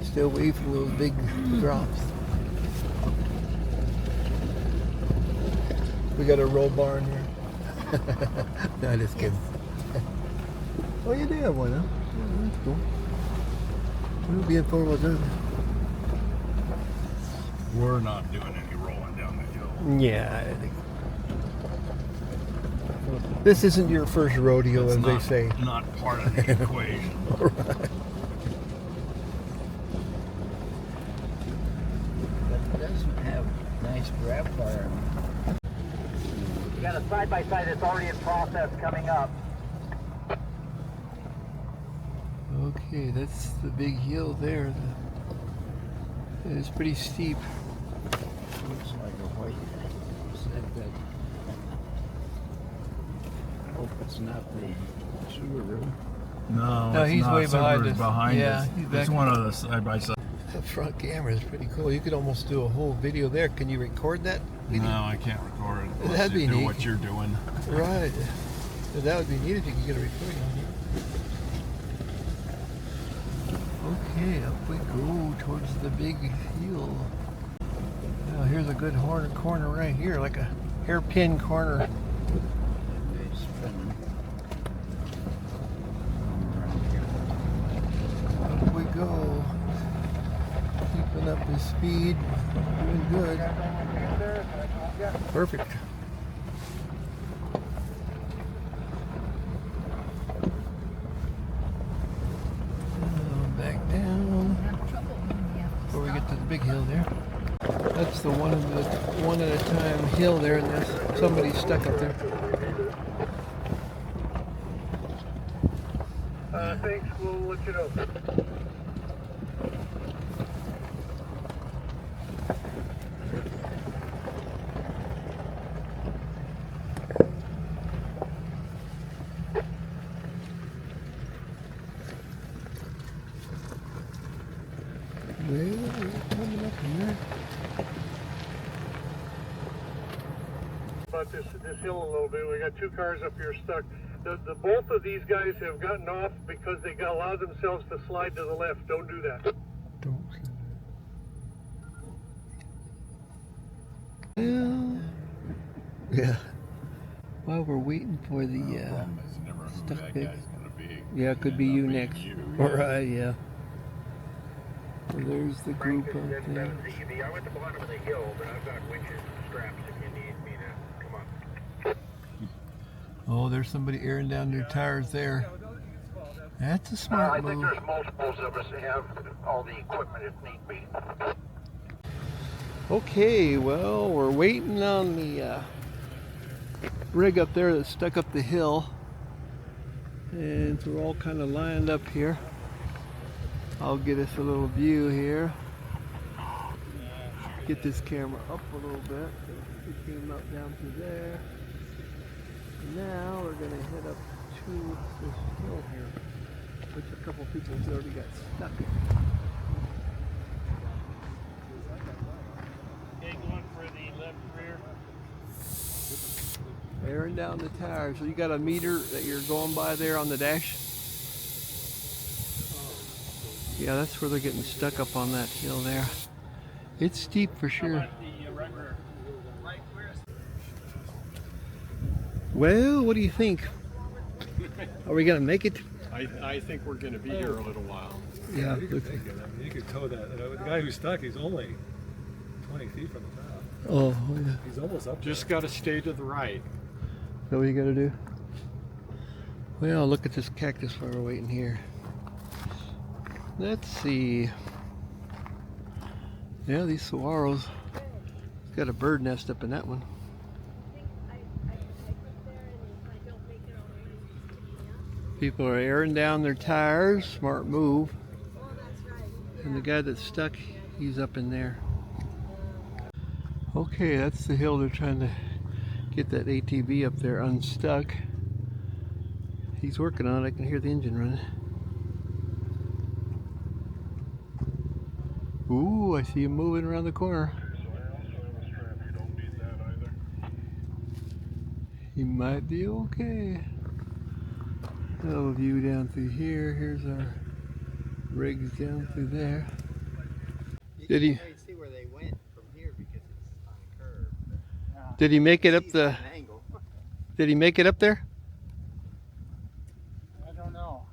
Stay away from those big drops. We got a roll barn here. No, just kidding. Oh, you do have one, huh? Yeah, that's cool. We'll be in four-wheel drive. We're not doing any rolling down the hill. Yeah, I think. This isn't your first rodeo, as they say. Not part of the equation. All right. But it doesn't have nice grab bar. You got a side-by-side that's already in process coming up. Okay, that's the big hill there. It's pretty steep. Looks like a white bed. Hope it's not the sewer room. No, No, it's he's not. way behind Sewer's us. behind Yeah, us. he's It's back. one of the side-by-side. That front camera is pretty cool. You could almost do a whole video there. Can you record that video? No, I can't record it. unless That'd be you do neat. what you're doing. Right. That would be neat if you could get a recording on it. Okay, up we go towards the big hill. Now here's a good corner right here, like a hairpin corner. It's spinning. Up we go. Keeping up the speed. Doing good. Perfect. Back down. Before we get to the big hill there, and there's somebody stuck up there. Thanks, we'll let you know. Coming up here. About this hill a little bit. We got two cars up here stuck. The both of these guys have gotten off because they got allowed themselves to slide to the left. Don't do that. Well, yeah. While we're waiting for the stuff big. Yeah, it could be you next. All right, yeah. So there's the group up there. I'm at the bottom of the hill, but I've got winches and straps if you need me to come up. Oh, there's somebody airing down their tires there. That's a smart move. I think there's multiples of us that have all the equipment if need be. Okay, well, we're waiting on the rig up there that's stuck up the hill. And so we're all kind of lined up here. I'll get us a little view here. Get this camera up a little bit. It came up down through there. And now we're going to head up to this hill here, which a couple people already got stuck in. Okay, going for the left rear. Airing down the tires. So you got a meter that you're going by there on the dash? Yeah, that's where they're getting stuck up on that hill there. It's steep for sure. Well, what do you think? Are we gonna make it? I think we're going to be here a little while. Yeah. You could take it. I mean, you could tow that. The guy who's stuck, he's only 20 feet from the top. Oh, yeah. He's almost up. Just got to stay to the right. Is that what you gotta do? Well, look at this cactus while we're waiting here. Let's see. Yeah, these saguaros. It's got a bird nest up in that one. People are airing down their tires. Smart move. And the guy that's stuck, he's up in there. Okay, that's the hill they're trying to get that ATV up there unstuck. He's working on it. I can hear the engine running. Ooh, I see him moving around the corner. He might be okay. A little view down through here. Here's our rigs down through there. Did he? See where they went from here because it's on a curve. Did he make it up the? Did he make it up there? I don't know.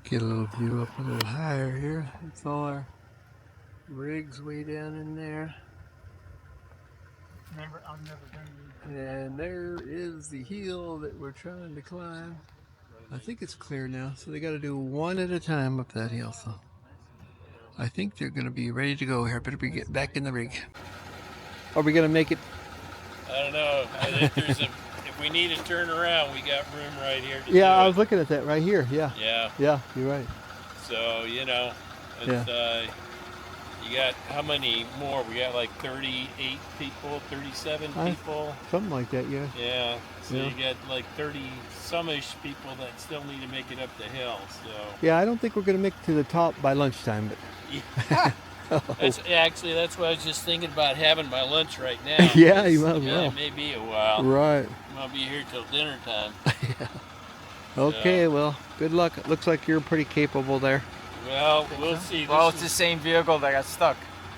Get a little view up a little higher here. It's all our rigs way down in there. I've never been. And there is the hill that we're trying to climb. I think it's clear now, so they got to do one at a time up that hill. So I think they're going to be ready to go here. Better be get back in the rig. Are we going to make it? I don't know. I think there's a. If we need to turn around, we got room right here. To Yeah, do I it. was looking at that right here. Yeah. Yeah. Yeah, you're right. So you know, it's, you got how many more? We got like 38 people, 37 people. Something like that, yeah. Yeah. So Yeah. you got like 30-some-ish people that still need to make it up the hill. So. Yeah, I don't think we're going to make it to the top by lunchtime, but. Yeah. That's what I was just thinking about having my lunch right now. Yeah, you might as well. It may be a while. Right. I'll be here till dinner time. Okay, well, good luck. It looks like you're pretty capable there. Well, we'll see. Well, it's the same vehicle that got stuck.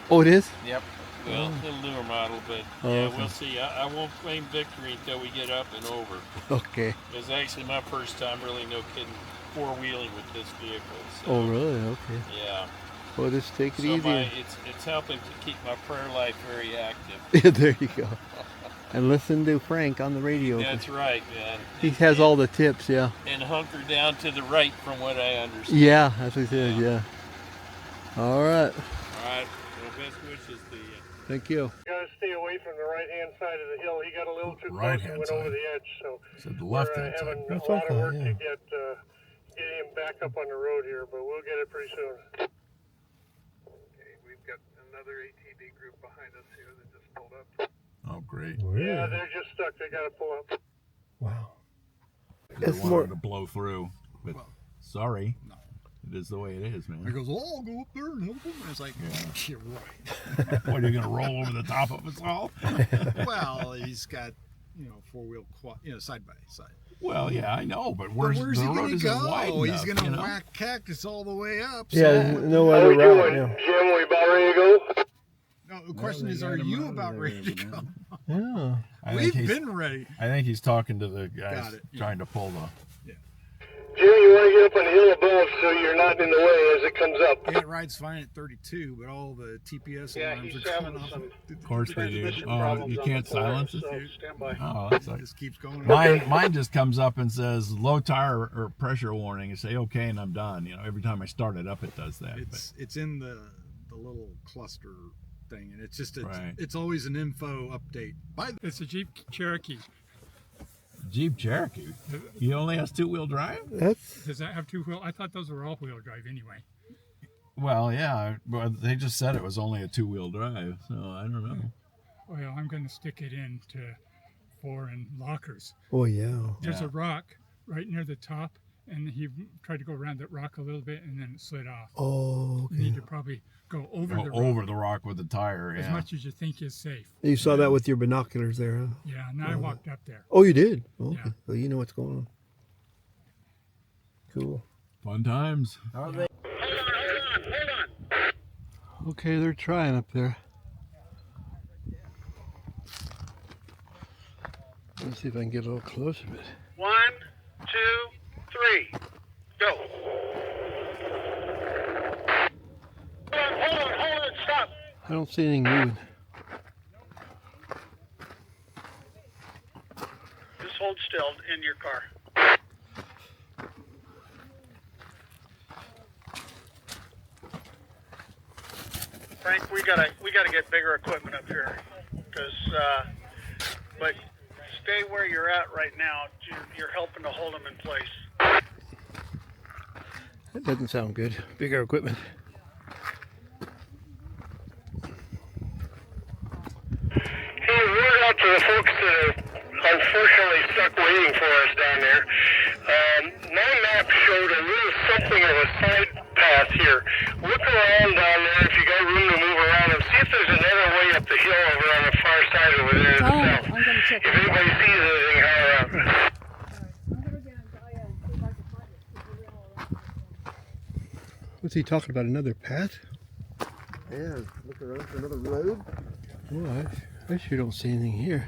Oh, it is? Yep. Well, a little newer model, but Oh, yeah, okay. we'll see. I won't claim victory until we get up and over. Okay. It's actually my first time, really, no kidding, four-wheeling with this vehicle. So, Oh, really? Okay. yeah. Well, just take it So easy. it's helping to keep my prayer life very active. There you go. And listen to Frank on the radio. That's right, man. He has all the tips, yeah. And hunker down to the right, from what I understand. Yeah, that's what he said, yeah. All right. All right. Well, best wishes to you. Thank you. Gotta stay away from the right-hand side of the hill. He got a little too close Right-hand and went side. over the edge. So Said the we're left-hand side. having That's a lot of okay, work yeah. to get him back up on the road here, but we'll get it pretty soon. Okay, we've got another ATV group behind us here that just pulled up. Oh, great. Yeah, they're just stuck. They gotta pull up. Wow. They wanted to blow through, but sorry. It is the way it is, man. He goes, oh, I'll go up there and help him. And it's like, you're right. What, are you going to roll over the top of us all? Well, he's got, four-wheel quad, side by side. Well, yeah, I know, but where's he the road going to isn't go? wide He's enough, going to whack cactus all the way up. Yeah, so. no How other we route. doing, Yeah. Jim? We about ready to go? No, the question is, are you about ready to go? Yeah. We've been ready. I think he's talking to the guys Got it, yeah. trying to pull the... Jim, you want to get up on the hill above so you're not in the way as it comes up. Yeah, it rides fine at 32, but all the TPS alarms are going off. Of course they do. Transmission Oh, problems you on can't the floor, silence it? so stand by. Oh, that's like... It just keeps going. Mine just comes up and says low tire or pressure warning and say okay and I'm done. Every time I start it up it does that. It's in the little cluster thing, and it's just Right. it's always an info update. It's a Jeep Cherokee. Jeep Cherokee? He only has two-wheel drive? Does that have two-wheel? I thought those were all-wheel drive anyway. Well, yeah, but they just said it was only a two-wheel drive, so I don't know. Well, I'm going to stick it into foreign lockers. Oh, yeah. There's a rock right near the top, and he tried to go around that rock a little bit, and then it slid off. Oh, okay. You need to probably go over the rock. Over the rock with the tire, As much as you think is safe. You saw that with your binoculars there, huh? Yeah, and I walked up there. Oh, you did? Okay. Yeah. Well, you know what's going on. Cool. Fun times. Hold on. Okay, they're trying up there. Let's see if I can get a little closer to it. 1, 2, 3, go. Hold on, stop. I don't see anything moving. Just hold still in your car. Frank, we gotta get bigger equipment up here, but stay where you're at right now. You're helping to hold them in place. That doesn't sound good. Bigger equipment. Hey, word out to the folks that are unfortunately stuck waiting for us down there. My map showed a little something of a side path here. Look around down there if you got room to move around and see if there's another way up the hill over on the far side over there to the south. I'm gonna check If anybody sees anything, holler out. What's he talking about? Another path? Yeah, look around for another road. Well, I sure don't see anything here.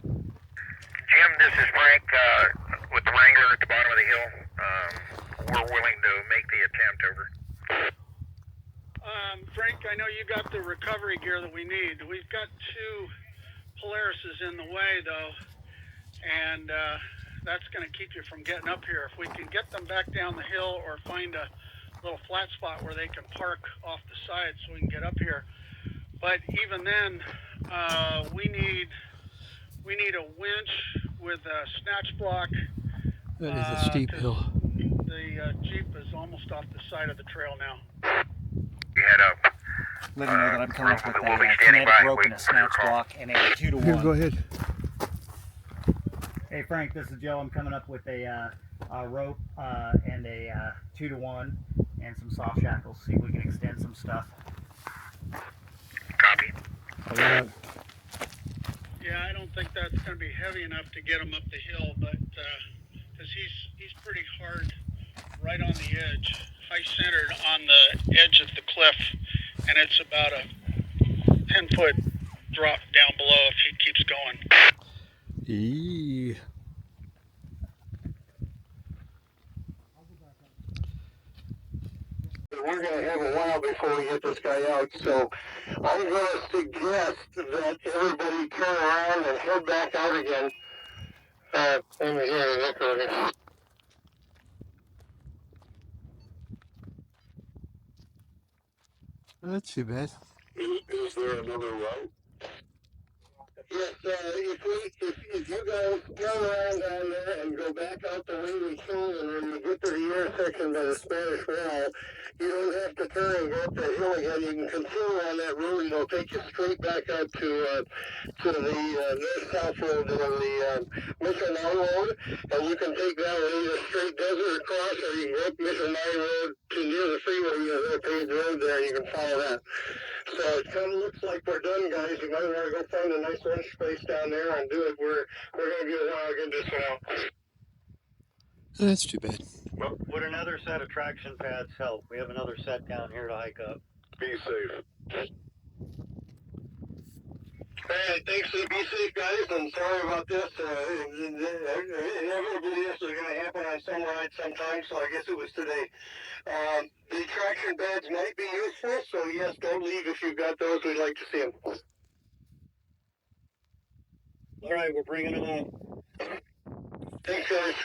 Jim, this is Frank with the Wrangler at the bottom of the hill. We're willing to make the attempt over. Frank, I know you got the recovery gear that we need. We've got 2 Polarises in the way, though, and that's going to keep you from getting up here. If we can get them back down the hill or find a little flat spot where they can park off the side so we can get up here. But even then, we need a winch with a snatch block. That is a steep hill. The Jeep is almost off the side of the trail now. You had a Let me know that I'm coming up with we'll be a standing kinetic by rope and waiting a for your snatch call. block and a 2-to-1. Here, go ahead. Hey Frank, this is Joe. I'm coming up with a rope and a 2-to-1 and some soft shackles. See if we can extend some stuff. Copy. All right. Yeah, I don't think that's going to be heavy enough to get him up the hill, but because he's pretty hard right on the edge, high centered on the edge of the cliff, and it's about a 10-foot drop down below if he keeps going. Eee. We're going to have a while before we get this guy out, so I'm going to suggest that everybody turn around and head back out again. Let me hear the echo again. That's too bad. Is there another route? Yes, if you guys turn around down there and go back out the way we came, and when you get to the intersection by the Spanish Wall, you don't have to turn and go up that hill again. You can continue on that road, and it'll take you straight back out to the north-south road, on the Mission 9 road, and you can take that one either straight desert across, or you can go up Mission 9 road to near the freeway. There's a paved road there, and you can follow that. So it kind of looks like we're done, guys. You might want to go find a nice lunch space down there and do it. We're going to be a while getting this one out. That's too bad. Would another set of traction pads help? We have another set down here to hike up. Be safe. All right, thanks for the be safe, guys. I'm sorry about this. Inevitably, this is going to happen on some rides sometime, so I guess it was today. The traction pads might be useful, so yes, don't leave if you've got those. We'd like to see them. All right, we're bringing them on. Thanks, guys.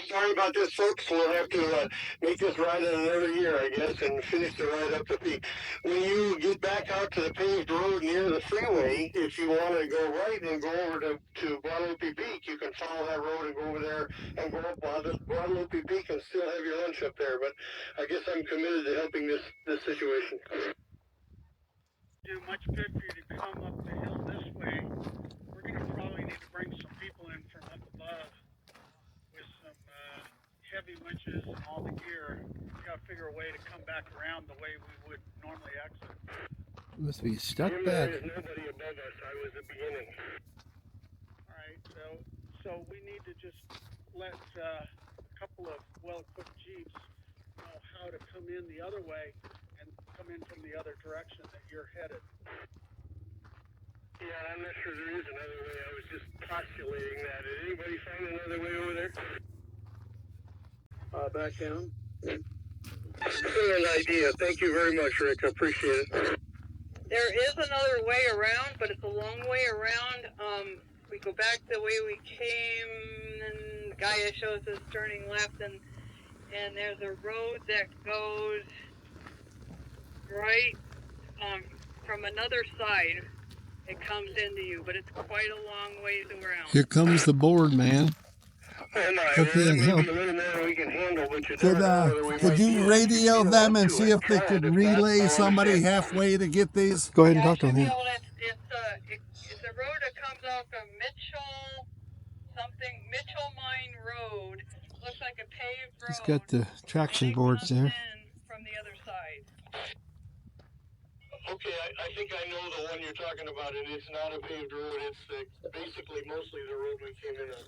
Sorry about this, folks. We'll have to make this ride in another year, I guess, and finish the ride up the peak. When you get back out to the paved road near the freeway, if you want to go right and go over to Guadalupe Peak, you can follow that road and go over there and go up Guadalupe Peak and still have your lunch up there. But I guess I'm committed to helping this situation. Do much good for you to come up the hill this way. We're going to probably need to bring some people in from up above with some heavy winches and all the gear. We got to figure a way to come back around the way we would normally exit. Must be stuck back. There's nobody above us. I was the beginning. All right, so we need to just let a couple of well-equipped Jeeps know how to come in the other way and come in from the other direction that you're headed. Yeah, I'm not sure there is another way. I was just postulating that. Did anybody find another way over there? Back down. Excellent idea. Thank you very much, Rick. I appreciate it. There is another way around, but it's a long way around. We go back the way we came, and Gaia shows us turning left, and there's a road that goes right from another side. It comes into you, but it's quite a long ways around. Here comes the board man. Oh my, Hope he can help. Could you radio them and see if they could relay somebody halfway to get these? Go ahead and talk to him. It's a road that comes off of Mitchell Mine Road. Looks like a paved road. He's got the traction boards there. From the other side. Okay, I think I know the one you're talking about, and it's not a paved road. It's basically mostly the road we came in on.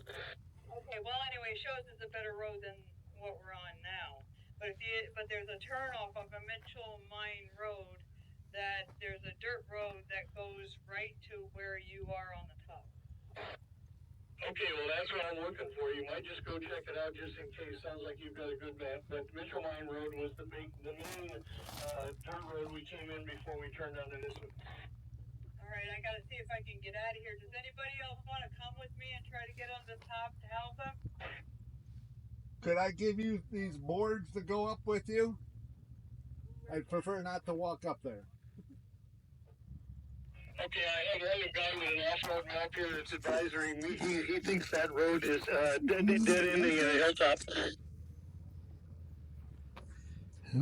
Okay, well anyway, it shows it's a better road than what we're on now. But there's a turnoff of a Mitchell Mine Road that there's a dirt road that goes right to where you are on the top. Okay, well that's what I'm looking for. You might just go check it out just in case. Sounds like you've got a good map. But Mitchell Mine Road was the main dirt road we came in before we turned onto this one. All right, I gotta see if I can get out of here. Does anybody else want to come with me and try to get on the top to help them? Could I give you these boards to go up with you? I'd prefer not to walk up there. Okay, I have another guy with an off-road map here that's advisory me. He thinks that road is dead-ending at a hilltop.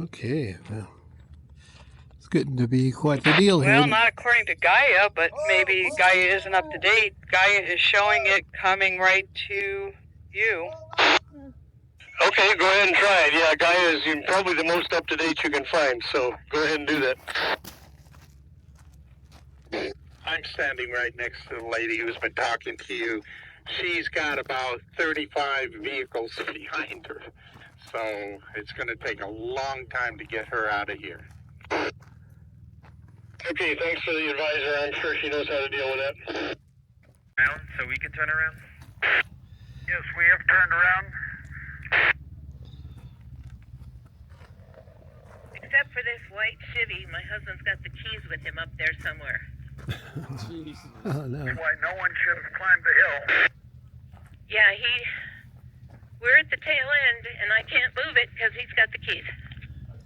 Okay, well, it's getting to be quite the deal here. Well, not according to Gaia, but maybe Gaia isn't up to date. Gaia is showing it coming right to you. Okay, go ahead and try it. Yeah, Gaia is probably the most up-to-date you can find, so go ahead and do that. I'm standing right next to the lady who's been talking to you. She's got about 35 vehicles behind her, so it's going to take a long time to get her out of here. Okay, thanks for the advisor. I'm sure she knows how to deal with that. Around, so we can turn around? Yes, we have turned around. Except for this white Chevy, my husband's got the keys with him up there somewhere. Jeez. Oh, no. That's why no one should have climbed the hill. Yeah, we're at the tail end, and I can't move it because he's got the keys.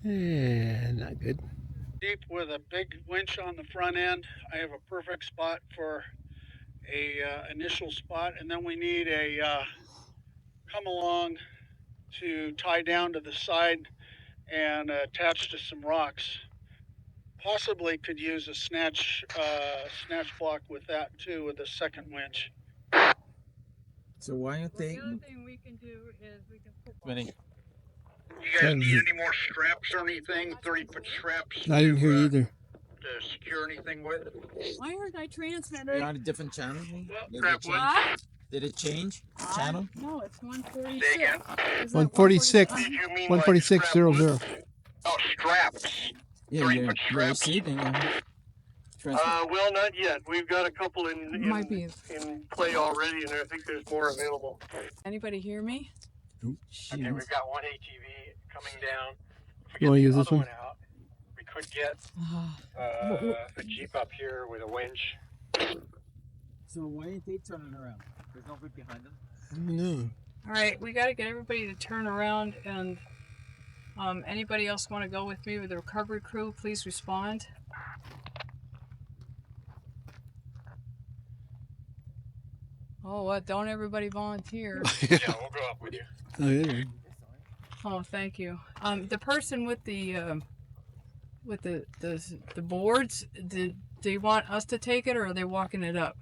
Yeah, not good. Deep with a big winch on the front end. I have a perfect spot for a initial spot, and then we need a come along to tie down to the side and attach to some rocks. Possibly could use a snatch block with that too, with a second winch. So why don't they? The other thing we can do is we can put You guys need any more straps or anything? 30-foot straps? I didn't hear you either. To secure anything with? Why aren't I transmitting? You're on a different channel? Did it change channel? No, it's 146. 146. 146.00. Oh, straps. Yeah, you're receiving them. Well, not yet. We've got a couple in play already, and I think there's more available. Anybody hear me? Okay, we've got one ATV coming down. You want to use this one? Out, we could get a Jeep up here with a winch. So why ain't they turning around? There's nobody behind them. No. All right, we got to get everybody to turn around, and anybody else want to go with me with the recovery crew, please respond. Oh, what? Don't everybody volunteer. Yeah, we'll go up with you. Oh, yeah. Oh, thank you. The person with the boards, do you want us to take it, or are they walking it up?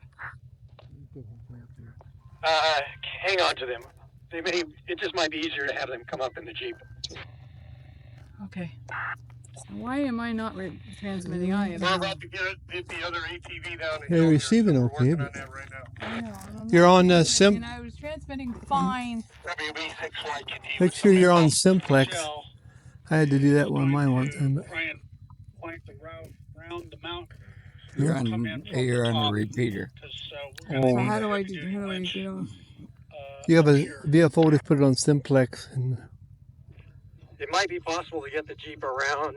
Hang on to them. It just might be easier to have them come up in the Jeep. Okay. Why am I not transmitting? I am. We're about to get the other ATV down. They're receiving okay, but I know. you're on Sim. And I was transmitting fine. Make sure you're on Simplex. I had to do that one mine one time. But Try and point the route around the mountain. You're on the repeater. So how do I get on? you have a VFO to put it on Simplex. And It might be possible to get the Jeep around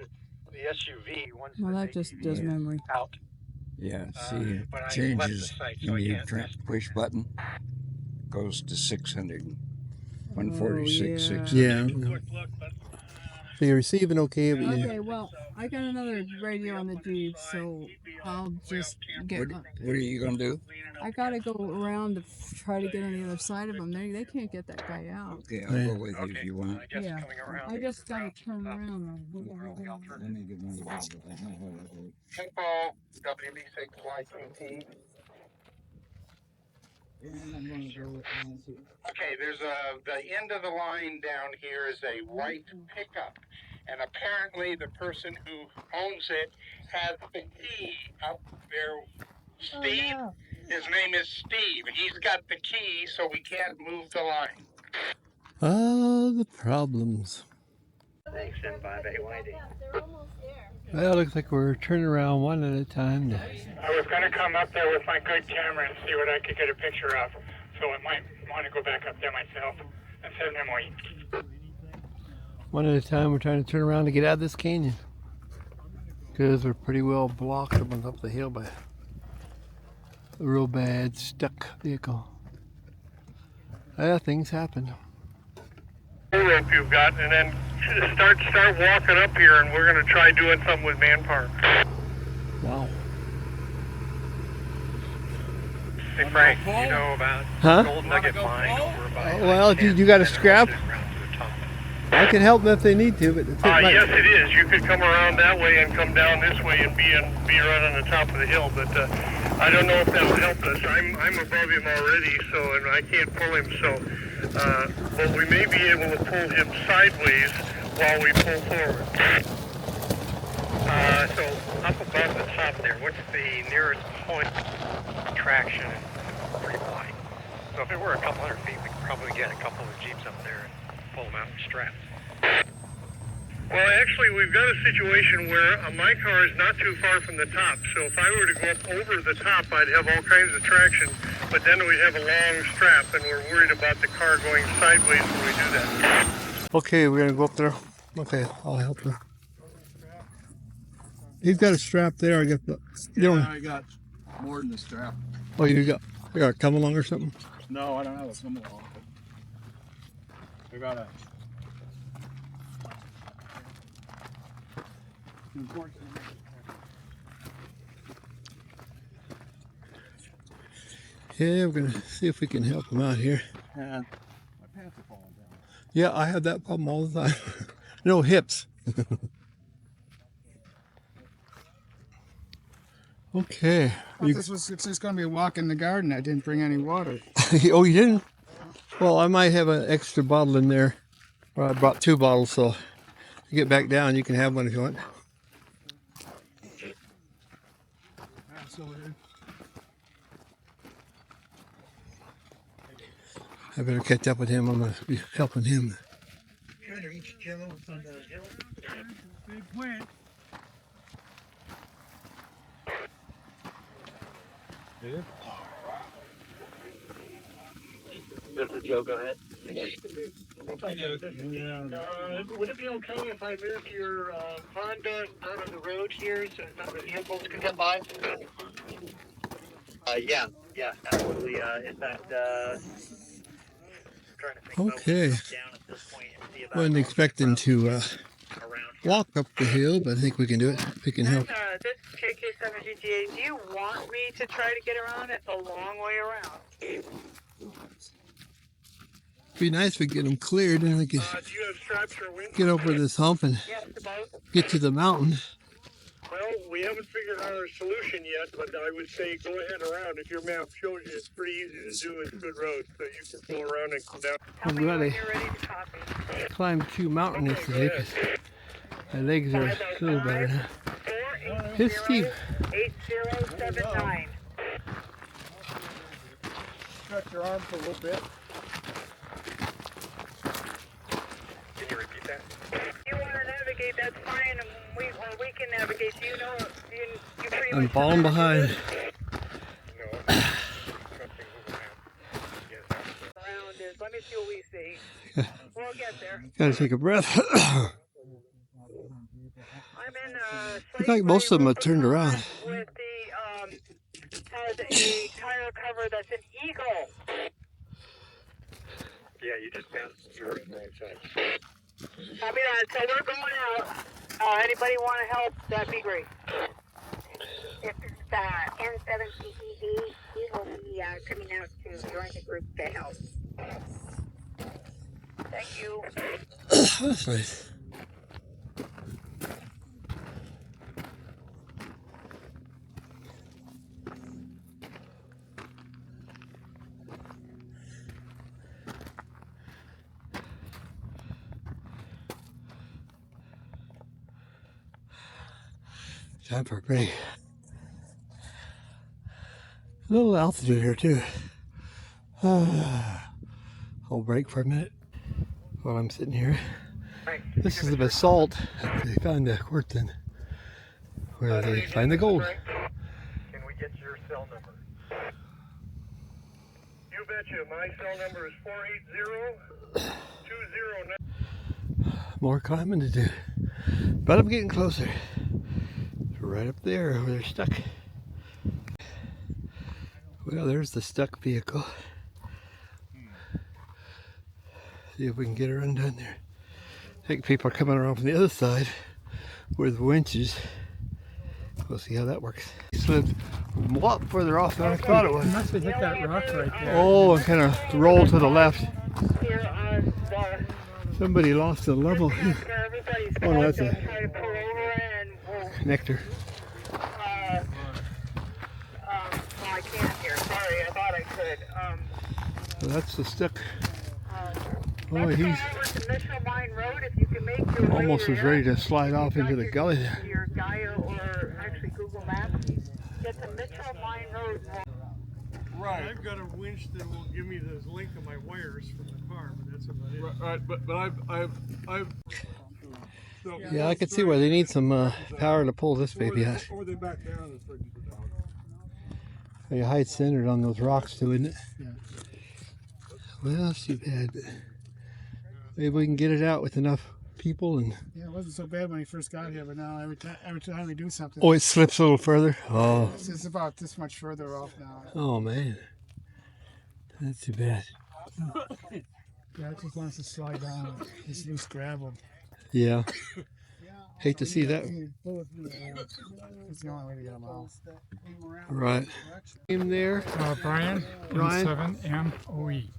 the SUV once. Well, that just does memory. Out. Yeah, see, it changes when you push button. Goes to 600. 146. yeah. So you're receiving okay, but Okay, well, I got another radio on the Jeep, so I'll just get. What are you gonna do? I gotta go around to try to get on the other side of them. They can't get that guy out. Okay, I'll go with you if you want. Yeah, I just gotta turn around. Tempo, WB6YQT. Okay, there's the end of the line down here is a white pickup, and apparently the person who owns it has the key up there. Steve, his name is Steve. He's got the key, so we can't move the line. the problems. Thanks, N5AYD. Well, it looks like we're turning around one at a time. I was going to come up there with my good camera and see what I could get a picture of, so I might want to go back up there myself and send them away. One at a time, we're trying to turn around to get out of this canyon. Because we're pretty well blocked up the hill by a real bad stuck vehicle. Yeah, things happen. Rope you've got, and then start walking up here, and we're going to try doing something with manpower. Wow. Hey Frank, you know about Gold Nugget Mine over by... Well, you got a scrap? I can help them if they need to, but yes, it is. You could come around that way and come down this way and be right on the top of the hill, but I don't know if that would help us. I'm above him already, so and I can't pull him, so but we may be able to pull him sideways while we pull forward. So up above the top there, what's the nearest point of traction and pretty wide? So if it were a couple hundred feet, we could probably get a couple of Jeeps up there and pull them out with straps. Well, actually, we've got a situation where my car is not too far from the top, so if I were to go up over the top, I'd have all kinds of traction, but then we'd have a long strap, and we're worried about the car going sideways when we do that. Okay, we're gonna go up there. Okay, I'll help you. He's got a strap there, I guess. I got more than the strap. Oh, you got a come along or something? No, I don't have a come along. I got a... Unfortunately, Yeah, we're gonna see if we can help him out here. And my pants are falling down. Yeah, I have that problem all the time. No hips. Okay. This was just going to be a walk in the garden. I didn't bring any water. Oh, you didn't? Well, I might have an extra bottle in there. Well, I brought 2 bottles, so if you get back down, you can have one if you want. I better catch up with him. I'm going to be helping him. Trying to reach Joe on the hill. Big plant. Mr. Joe, go ahead. Would it be okay if I moved your Honda out of the road here so none of the vehicles can come by? Yeah, absolutely. In fact, trying to think Okay. about down at this point and see about Wasn't expecting to walk up the hill, but I think we can do it. We can help. This KK7GTA, do you want me to try to get around? It's a long way around. Be nice if we get them cleared and we can Do you have straps or wings? get over this hump and get to the mountain. Well, we haven't figured out our solution yet, but I would say go ahead around. If your map shows you, it's pretty easy to do. It's a good road, so you can pull around and come down. I'm glad I climbed too mountainous today because my legs are a little better now. Here's Steve. 8079. Stretch your arm for a little bit. Can you repeat that? If you want to navigate, that's fine. And we can navigate. You know, you pretty I'm much falling behind. around is. Let me see what we see. We'll get there. Gotta take a breath. I'm in I think most of them have turned around. with the has a tire cover that's an eagle. Yeah, you just passed your right side. Copy that. So we're going out. Anybody want to help? That'd be great. This is N7CED. He will be coming out to join the group to help. Thank you. That's nice. Time for a break. A little altitude here too. I'll break for a minute while I'm sitting here. This is the basalt that they found the quartz in, where they find the gold. Can we get your cell number? You betcha. My cell number is 480-209. More climbing to do, but I'm getting closer. Right up there where they're stuck. Well, there's the stuck vehicle. See if we can get her undone there. I think people are coming around from the other side with winches. We'll see how that works. He slid a lot further off than I thought it was. You must have hit that rock right there. Oh, and kind of rolled to the left. Somebody lost a level here. Oh, no, that's a connector. I can't hear. Sorry, I thought I could. So that's the stuck. Oh, he's almost as ready to slide off into the gully there. Your Gaia or actually Google Maps. Get the Mitchell Mine Road. Right. I've got a winch that will give me the length of my wires from the car, but that's about it. Right, but I've Yeah, I could see why they need some power to pull this baby out. Or they back down and start to go down. Your height's centered on those rocks too, isn't it? Yeah. Well, that's too bad, but maybe we can get it out with enough people and. Yeah, it wasn't so bad when he first got here, but now every time we do something. Oh, it slips a little further. Oh. It's about this much further off now. Oh man, that's too bad. Yeah, it just wants to slide down. It's loose gravel. Yeah. Hate to see that. It's the only way to get them out. Right. Name there? Brian, Ryan. M7MOE.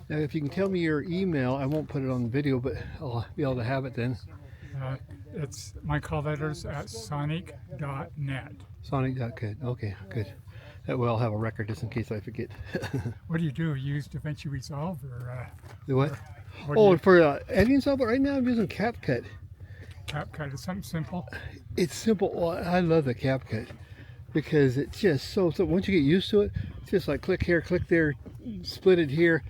Now, if you can tell me your email, I won't put it on the video, but I'll be able to have it then. It's my call letters at sonic.net. Sonic.net. Okay, good. That way I'll have a record just in case I forget. What do? You use DaVinci Resolve or? The what? Oh, for editing software, right now I'm using CapCut. CapCut is something simple. It's simple. Well, I love the CapCut because it's just so once you get used to it, it's just like click here, click there, split it here.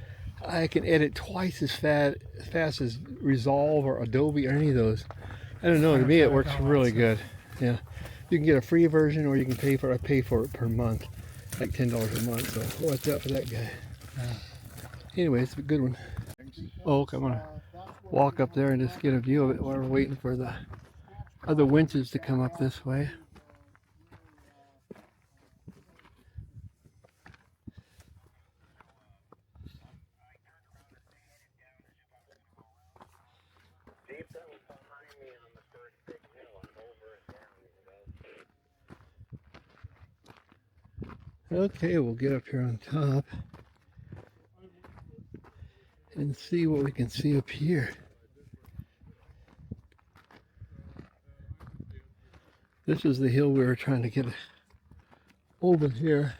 I can edit twice as fast as Resolve or Adobe or any of those. I don't know, to me it works really good. Yeah. You can get a free version or you can pay for it per month. Like $10 a month, so watch out for that guy. Anyway, it's a good one. Oh, okay, I'm gonna walk up there and just get a view of it while we're waiting for the other winches to come up this way. Okay, we'll get up here on top and see what we can see up here. This is the hill we were trying to get over here.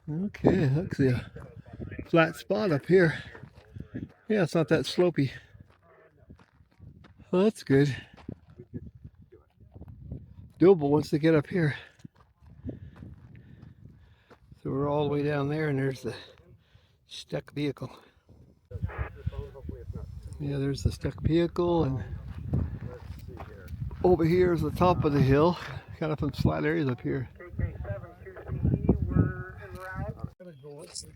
Okay, looks like a flat spot up here. Yeah, it's not that slopey. Well, that's good. Doable once they get up here. So we're all the way down there and there's the stuck vehicle. Yeah, there's the stuck vehicle, and over here is the top of the hill. Kind of some flat areas up here. Looks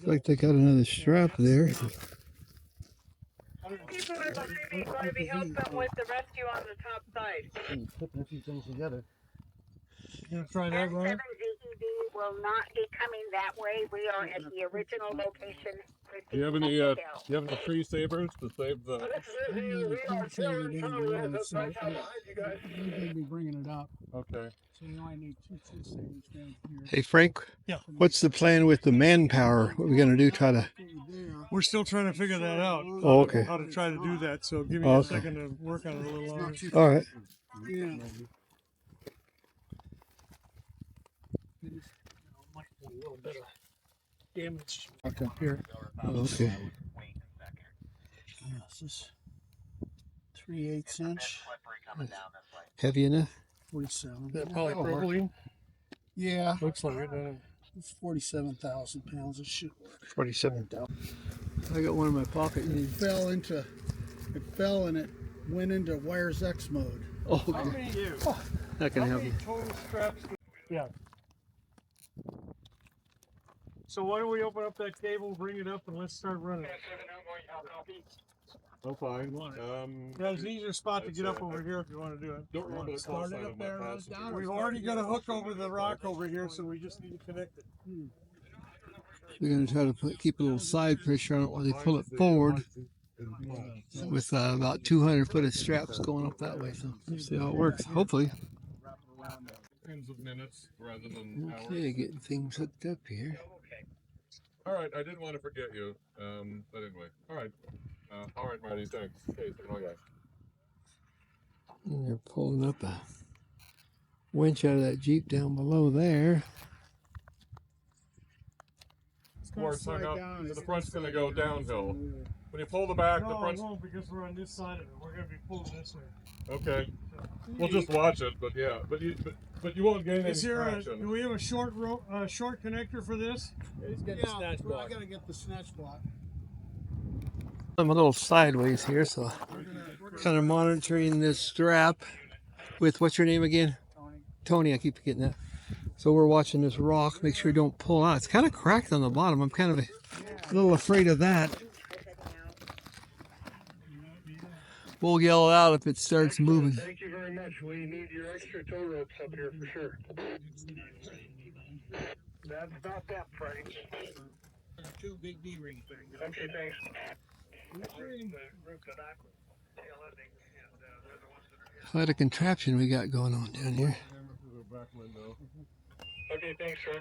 like they got another strap there. People are going to be helping with the rescue on the top side. Putting a few things together. You gonna try that, Ryan? N7DED will not be coming that way. We are at the original location. Do you have any tree savers to save the? We're going to be bringing it up. Okay. So you only need 2 tree savers down here. Hey Frank, yeah. What's the plan with the manpower? What are we going to do? Try to... We're still trying to figure that out. Oh, okay. How to try to do that. So give me a second to work on it a little longer. All right. Yeah. Damage. Back up here. Okay. This is 3/8 inch. Heavy enough? 47. Is that polypropylene? Yeah. Looks like it, doesn't it? It's 47,000 pounds. It should work. 47,000. I got one in my pocket. It fell and it went into wires X mode. Oh, okay. That can help you. Total straps? Yeah. So why don't we open up that cable, bring it up, and let's start running. I'm fine. There's an easier spot to get up over here if you want to do it. Don't remember the call sign of my passenger. We've already got a hook over the rock over here, so we just need to connect it. We're going to try to keep a little side pressure on it while they pull it forward with about 200 foot of straps going up that way. So we'll see how it works. Hopefully. Tens of minutes rather than hours. Okay, getting things hooked up here. All right, I didn't want to forget you. But anyway, all right. All right, Marty, thanks. Okay, so okay. And they're pulling up a winch out of that Jeep down below there. Quartz hung up, so the front's going to go downhill. When you pull the back, the front's... No, it won't, because we're on this side of it. We're going to be pulling this way. Okay. We'll just watch it, but yeah. But you won't gain any traction. Do we have a short connector for this? Yeah, I got to get the snatch block. I'm a little sideways here, so kind of monitoring this strap with, what's your name again? Tony, I keep forgetting that. So we're watching this rock, make sure you don't pull out. It's kind of cracked on the bottom. I'm kind of a little afraid of that. We'll yell out if it starts moving. Thank you very much. We need your extra tow ropes up here for sure. That's about that, Frank. 2 big D-ring things. Okay, thanks. Quite a contraption we got going on down here. Okay, thanks, sir.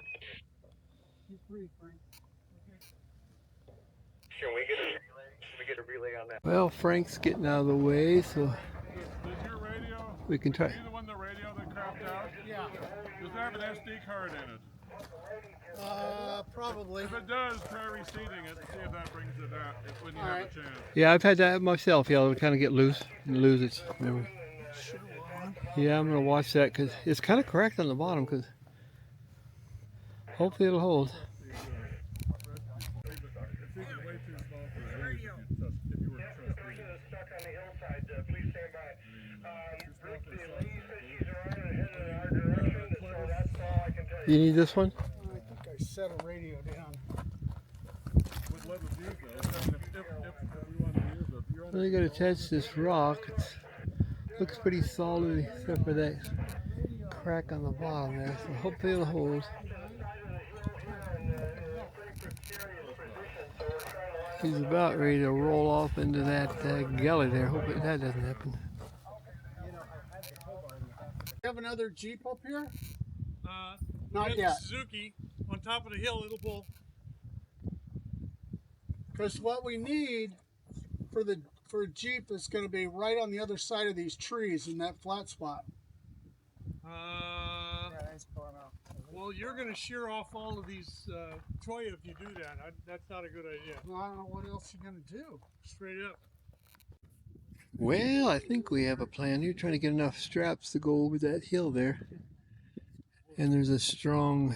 Can we get a relay? Can we get a relay on that? Well, Frank's getting out of the way, so Does your radio, we can try. are you the one, the radio that crapped out? Yeah. Does it have an SD card in it? Probably. If it does, try reseating it and see if that brings it out when you have a chance. Yeah, I've had that myself. Yeah, it'll kind of get loose and lose its memory. Yeah, I'm gonna watch that because it's kind of cracked on the bottom. Because hopefully it'll hold. You need this one? I think I set a radio down. Well, you got to attach this rock. It looks pretty solid except for that crack on the bottom there. So hopefully it'll hold. He's about ready to roll off into that gully there. Hopefully that doesn't happen. You have another Jeep up here? Not yet. Suzuki on top of the hill, it'll pull. Because what we need for a Jeep is going to be right on the other side of these trees in that flat spot. Well, you're going to shear off all of these Toya if you do that. That's not a good idea. Well, I don't know what else you're going to do. Straight up. Well, I think we have a plan. You're trying to get enough straps to go over that hill there. And there's a strong...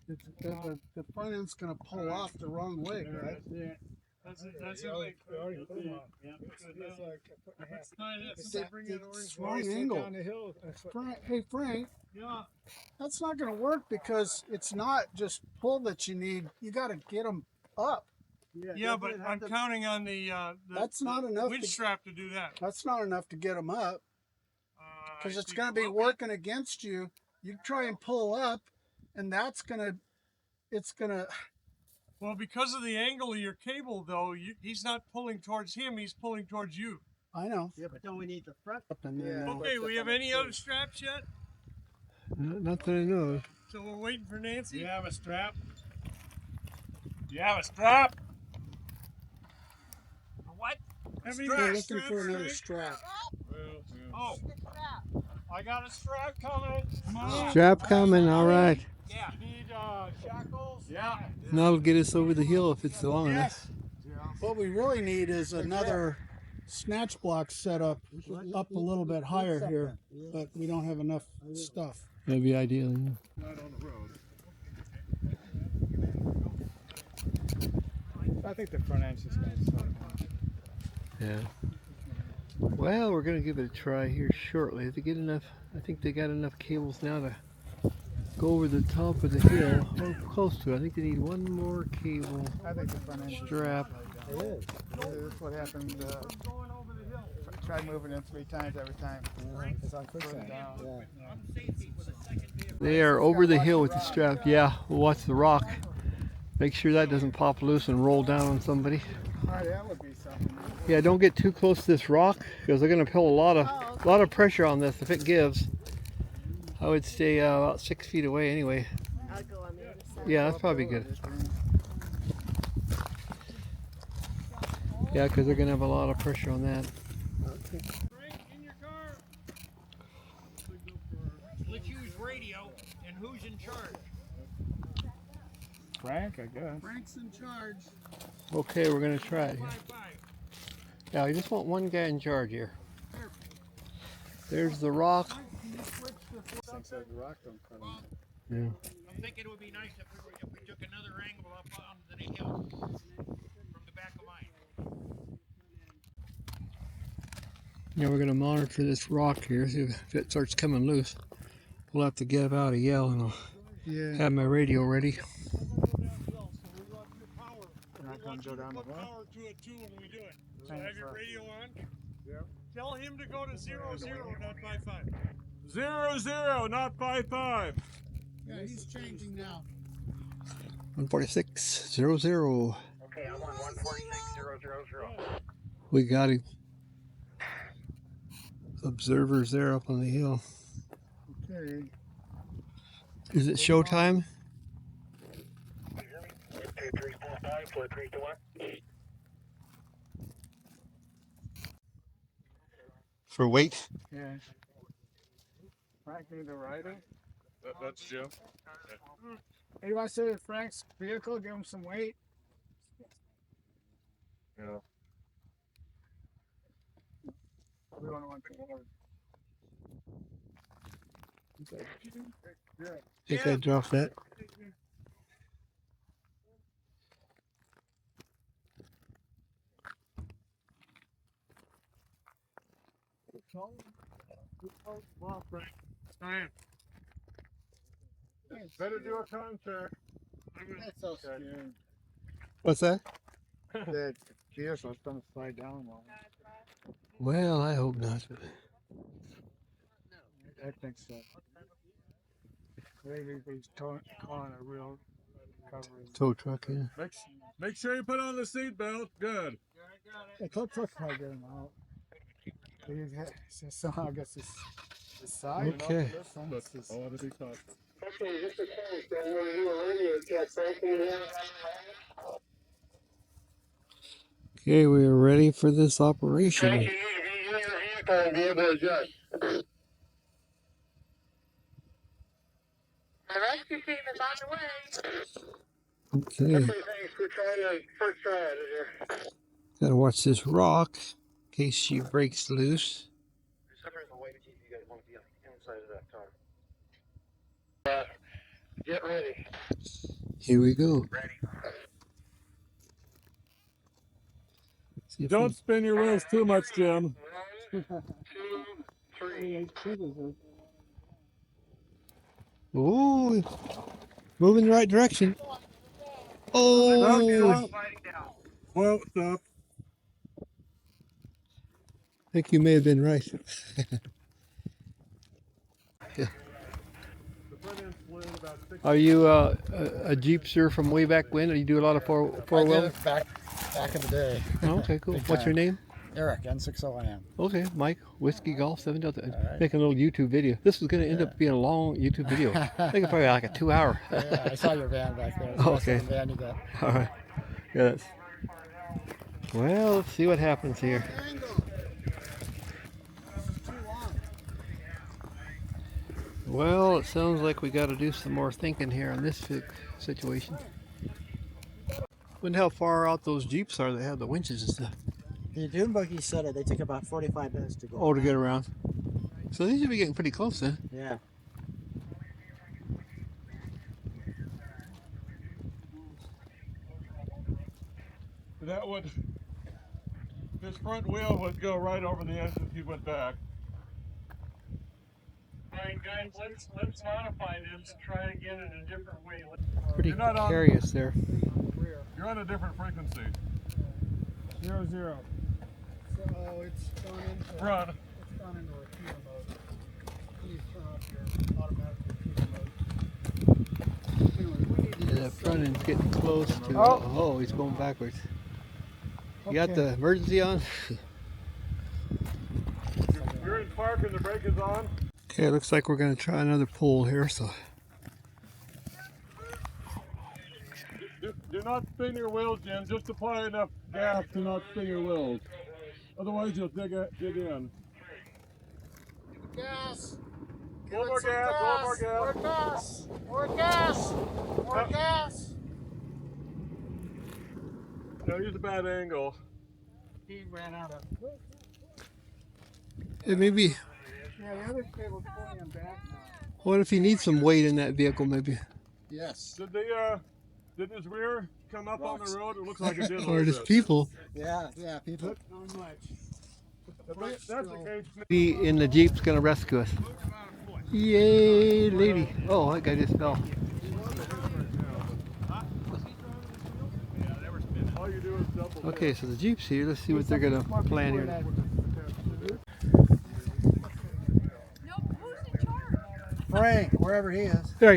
The front end's going to pull off the wrong way, right? Yeah. That's it. That's it. It's wrong angle. Hey, Frank. Yeah. That's not going to work because it's not just pull that you need. You got to get them up. Yeah, but I'm counting on the that's not enough winch strap to do that. That's not enough to get them up because it's going to be working against you. You try and pull up, and it's gonna. Well, because of the angle of your cable, though, he's not pulling towards him; he's pulling towards you. I know. Yeah, but don't we need the front? Okay, we have any other straps yet? Not that I know of. So we're waiting for Nancy. Do you have a strap? Do you have a strap? What? They're looking for another strap. Oh, I got a strap coming. Come on. Strap coming, all right. Yeah. You need shackles? Yeah. And that'll get us over the hill if it's long enough. What we really need is another snatch block set up a little bit higher here, but we don't have enough stuff. That'd be ideal. Yeah. Not on the road. I think the front end's just going to slow down. Yeah. Well, we're going to give it a try here shortly. If they get enough, I think they got enough cables now to go over the top of the hill, or close to it. I think they need one more cable I think the front end strap. It is. That's what happened. Try moving it 3 times every time. It's on quicksand. They are over the hill with the strap. Yeah, we'll watch the rock. Make sure that doesn't pop loose and roll down on somebody. That would be something. Yeah, don't get too close to this rock because they're going to pull a lot of pressure on this if it gives. I would stay about 6 feet away anyway. I'll go on the other side. Yeah, that's probably good. Yeah, because they're going to have a lot of pressure on that. Let's use radio, and who's in charge? Frank, I guess. Frank's in charge. Okay, we're going to try it here. Yeah, I just want one guy in charge here. There's the rock. Yeah. I'm thinking it would be nice if we took another angle up onto the hill from the back of mine. Yeah, we're going to monitor this rock here, see if it starts coming loose. We'll have to get out a yell and I'll have my radio ready. You're not going to go down the road? Power to it too when we do it. So have your radio on. Yeah. Tell him to go to 00, not 55. 00, not 55. Yeah, he's changing now. 146, 00. Okay, Okay, I'm on 146,000. We got him. Observers there up on the hill. Okay. Is it showtime? 2, 3, 4, 5, 4, 3, 2, 1. For weight? Yeah. Frank need the rider. That's Jim. Hey, you want to sit in Frank's vehicle, give him some weight? Yeah. We don't want to I think I dropped that. Better do a time check. That's so scary. What's that? That vehicle's going to slide down. Well, I hope not. I think so. Maybe he's calling a real recovery. Tow truck, yeah. Make sure you put on the seatbelt. Good. The tow truck might get him out. He somehow gets his side. Okay. Oh, that'd be tough. Okay, just a chance. Then when you were ready, you got Frankie here. Okay, we are ready for this operation. Frankie, you need to be in your vehicle and be able to adjust. The rescue team is on the way. Okay. Okay, thanks for trying to first try at it here. Gotta watch this rock in case she breaks loose. For some reason, why did you guys want to be on the inside of that car? Get ready. Here we go. Don't spin your wheels too much, Jim. 1, 2, 3. Ooh, moving in the right direction. Oh! Well, stop. I think you may have been right. Yeah. Are you a Jeepster from way back when? Or you do a lot of four-wheel? Back in the day. Oh, okay, cool. What's your name? Eric, N60IM. Okay, Mike, Whiskey Golf 7 Delta. Right. Making a little YouTube video. This was going to end up being a long YouTube video. I think it's probably like a 2-hour. Yeah, I saw your van back there. Oh, okay. Van you got. All right. Yeah, well, let's see what happens here. Well, it sounds like we got to do some more thinking here on this situation. Wonder how far out those Jeeps are that have the winches and stuff. The dune buggy said it. They take about 45 minutes to go. Oh, to get around. So these should be getting pretty close then. Yeah. That would. This front wheel would go right over the edge if you went back. Alright guys, let's modify this, try again in a different way. Pretty precarious there. You're on a different frequency. 0, 0. So it's gone into Run. It's gone into repeater mode. Please turn off your automatic repeater mode. Yeah, that front end's getting close to. Oh, he's going backwards. You got the emergency on? You're in park and the brake is on. Okay, it looks like we're going to try another pull here, so. Do not spin your wheels, Jim. Just apply enough gas to not spin your wheels. Otherwise, you'll dig in. Gas! One more gas, one more gas. More gas! More gas! More gas! No, use a bad angle. He ran out of. It may be. Yeah, the other cable's pulling him back now. What if he needs some weight in that vehicle, maybe? Yes. Did his rear come up on the road? It looks like it did. Or just people. Yeah, people. Not much. If that's the case. Be in the Jeep's going to rescue us. Yay, lady. Oh, that guy just fell. Okay, so the Jeep's here. Let's see what they're going to plan here. Frank, wherever he is. There,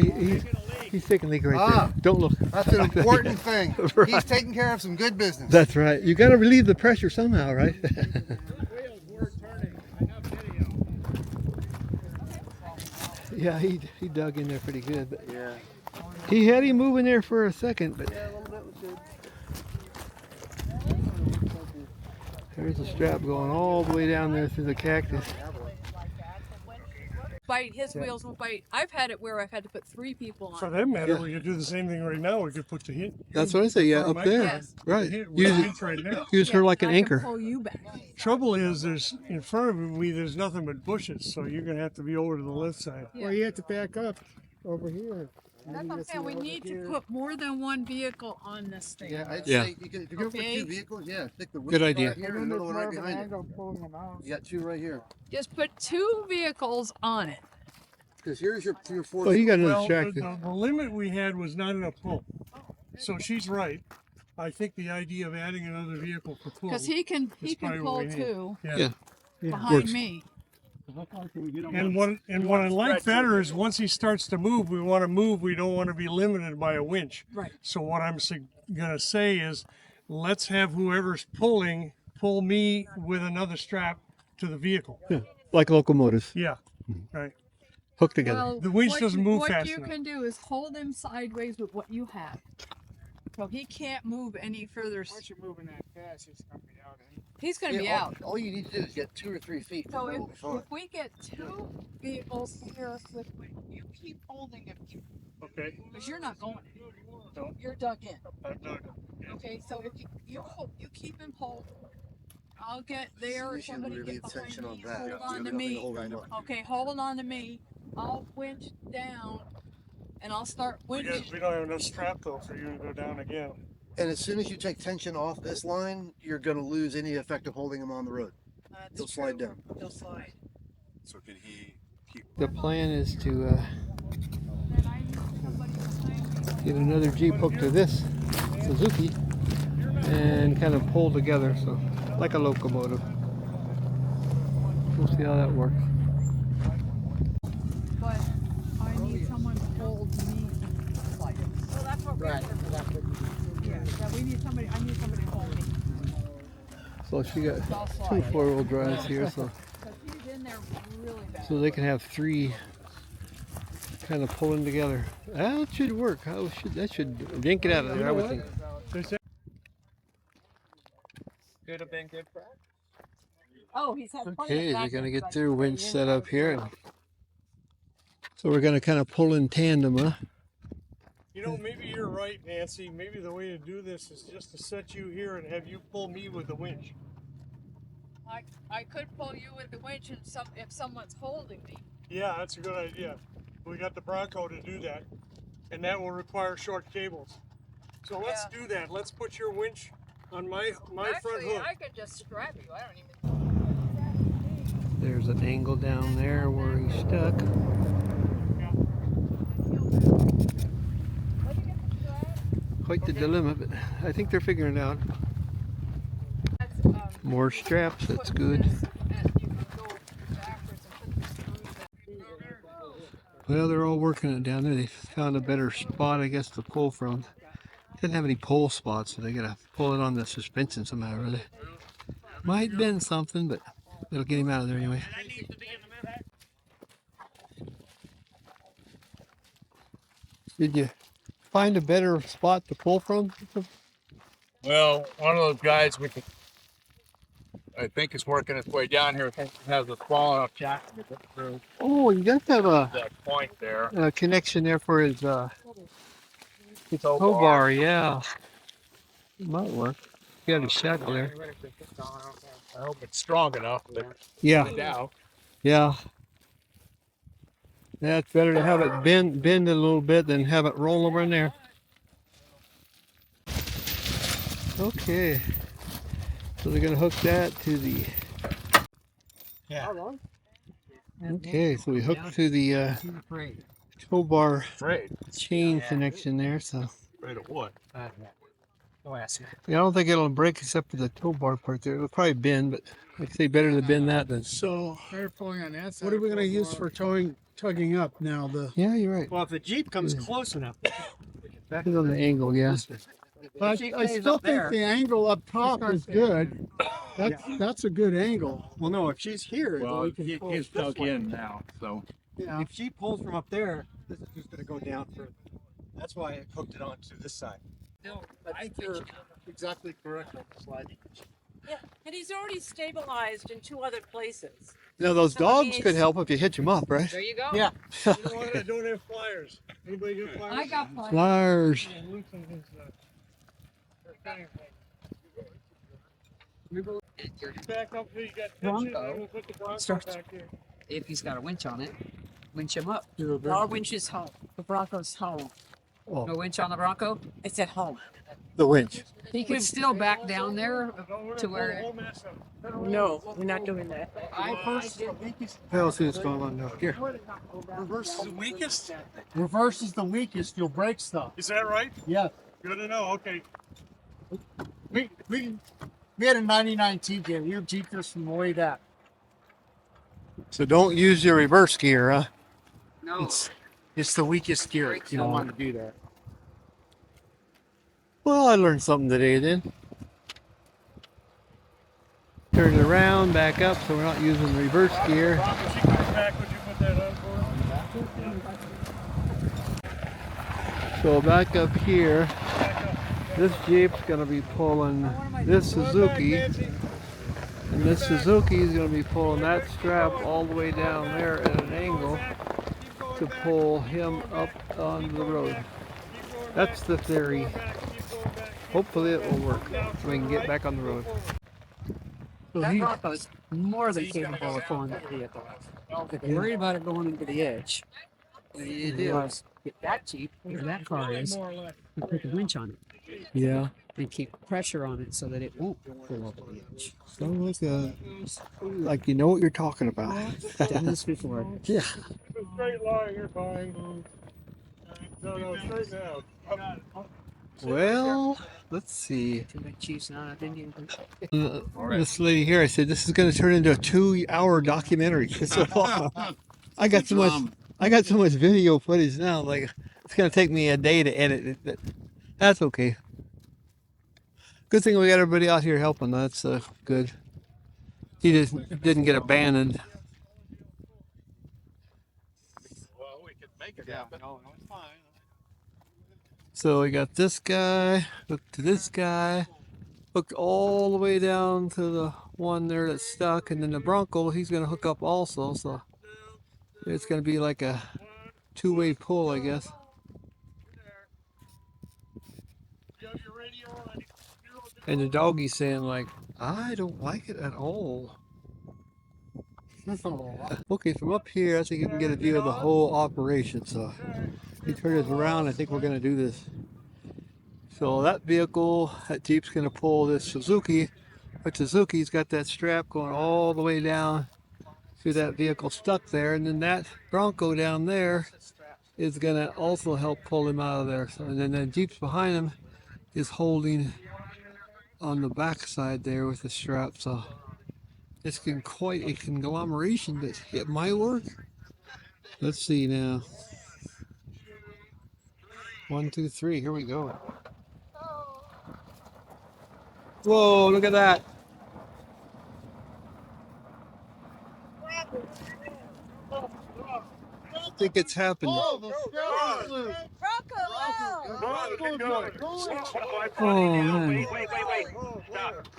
He's taking a leak right there. Don't look. That's an important thing. Right. He's taking care of some good business. That's right. You got to relieve the pressure somehow, right? Yeah, he dug in there pretty good. But Yeah. he had him moving there for a second, but there's a strap going all the way down there through the cactus. Bite, his wheels will bite. I've had it where I've had to put 3 people on. For that matter, we could do the same thing right now. We could put the hit. That's what I say. Yeah, up there. Yes. Right. Use right there. Use her like an I can anchor. pull you back. Trouble is, there's in front of me. There's nothing but bushes, so you're gonna have to be over to the left side. Well, you have to back up over here. That's what I'm saying. We need to put more than 1 vehicle on this thing. Yeah, I'd Yeah. say if you're going for 2 vehicles, yeah, stick the Good winch idea. right here and another one right behind it. You got 2 right here. Just put 2 vehicles on it. Because here's your 4. Well, you got another Well, distracted. the limit we had was not enough pull. So she's right. I think the idea of adding another vehicle for pull. Because he can probably what pull we need. too Yeah. behind Works. me. And what I like better is once he starts to move, we want to move. We don't want to be limited by a winch. Right. So what I'm gonna say is, let's have whoever's pulling pull me with another strap to the vehicle. Yeah. Like locomotives. Yeah. Right. Hooked together. Well, The winch what doesn't you- move what fast you enough. can do is hold him sideways with what you have. So he can't move any further. Once you're moving that fast, it's going to be out. He's going to be all, out. All you need to do is get 2 or 3 feet. So and we'll be fine. if we get 2 vehicles here with you keep holding him Okay. because you're not going anywhere. No. You're dug in. I'm done. Okay, so if you keep him hold. I'll get there. We should Somebody relieve get behind tension me. on that. Hold Yeah, on we to have nothing me. to hold him up. Okay, hold on to me. I'll winch down, and I'll start winching. Because we don't have enough strap though for you to go down again. And as soon as you take tension off this line, you're going to lose any effect of holding him on the road. That's He'll slide true. down. He'll slide. So can he keep? The plan is to get another Jeep hooked to this Suzuki and kind of pull together, so like a locomotive. We'll see how that works. But I need someone to hold me. Like, so that's what Right. yeah, we need somebody. I need somebody to hold me. So she got I'll 2 slide. 4-wheel drives here, so Because he's in there really bad. they can have 3 kind of pulling together. That should work. That should yank it out of there, I would think. Could have been good for Oh, he's had plenty Okay, of they're practice, gonna get but their he's winch in set there up here. really So we're gonna kind of pull in tandem, huh? You know, maybe you're right, Nancy. Maybe the way to do this is just to set you here and have you pull me with the winch. I could pull you with the winch and if someone's holding me. Yeah, that's a good idea. We got the Bronco to do that, and that will require short cables. So let's do that. Let's put your winch on my front Actually, hook. I could just strap you. I don't even. There's an angle down there where he's stuck. Quite the dilemma, but I think they're figuring it out. More straps, that's good. Well, they're all working it down there. They found a better spot, I guess, to pull from. Didn't have any pull spots, so they gotta pull it on the suspension somehow, really. Might bend something, but it'll get him out of there anyway. Did you find a better spot to pull from? Well, one of those guys I think is working its way down here. Has a small enough jack to get through Oh, you got to have that point there. a connection there for his tow Tow bar, bar. yeah. It might work. You got a shackle there. I hope it's strong enough. But Yeah. I doubt. Yeah. Yeah, it's better to have it bend it a little bit than have it roll over in there. Okay. So they're gonna hook that to the. Yeah. Okay, so we hooked to the tow bar chain connection there. So Afraid of what? Go ask him. Yeah, I don't think it'll break except for the tow bar part there. It'll probably bend, but like I say, better to bend that than. So, They're pulling on that side. what are we going to use for tugging up now? Yeah, you're right. Well, if the Jeep comes close enough, Back on the angle, yeah. But I still think the angle up top is good. That's a good angle. well, no, if she's here, then Well, we can pull he's this dug way. in now, so. Yeah. If she pulls from up there, this is just going to go down further. That's why I hooked it onto this side. No, I think you're exactly correct on the sliding. Yeah, and he's already stabilized in 2 other places. Now those So dogs he's- could help if you hitch them up, right? There you go. Yeah. You know what? I don't have flyers. Anybody got flyers? I got flyers. Flyers. Yeah, Luke's in his, back up here, you got tension, and we'll put the Bronco Starts- back here. If he's got a winch on it, winch him up. Our winch is home. The Bronco's home. Oh. No winch on the Bronco? It's at home. The winch. He could still back down there to where. No, we're not doing that. Reverse is the weakest. I'll see what's going on now. Here. Reverse is the weakest? Reverse is the weakest. You'll break stuff. Is that right? Yeah. Good to know. Okay. We had a 99 T-Gen. We were Jeepers from way back. So don't use your reverse gear, huh? No. It's the weakest gear. You don't want to do that. Well, I learned something today then. Turn it around, back up, so we're not using the reverse gear. If she comes back, would you put that on for her? So back up here, this Jeep's gonna be pulling this Suzuki, and this Suzuki is gonna be pulling that strap all the way down there at an angle to pull him up on the road. That's the theory. Hopefully it will work so we can get back on the road. That Bronco's more than capable of pulling that vehicle. If you're worried about it going into the edge, what you do is get that Jeep, or that car is, and put the winch on it. Yeah. And keep pressure on it so that it won't pull over the edge. So like you know what you're talking about. Done this before. Yeah. Straight line here, fine. No, straight down. Well, let's see. Chief's not an Indian. This lady here, I said, this is going to turn into a 2-hour documentary. I got so much video footage now. Like it's going to take me a day to edit it, but that's okay. Good thing we got everybody out here helping. That's good. He just didn't get abandoned. Well, we could make it happen. No, it's fine. So we got this guy hooked to this guy, hooked all the way down to the one there that's stuck, and then the Bronco he's gonna hook up also. So it's gonna be like a 2-way pull, I guess. And the doggy's saying like, I don't like it at all. Okay, from up here, I think you can get a view of the whole operation. So he turned us around. I think we're going to do this. So that vehicle, that Jeep's going to pull this Suzuki. But Suzuki's got that strap going all the way down to that vehicle stuck there. And then that Bronco down there is going to also help pull him out of there. So, and then the Jeep's behind him is holding on the back side there with the strap. So it's quite a conglomeration, but it might work. Let's see now. 1, 2, 3, here we go. Whoa, look at that. I think it's happened. Oh man.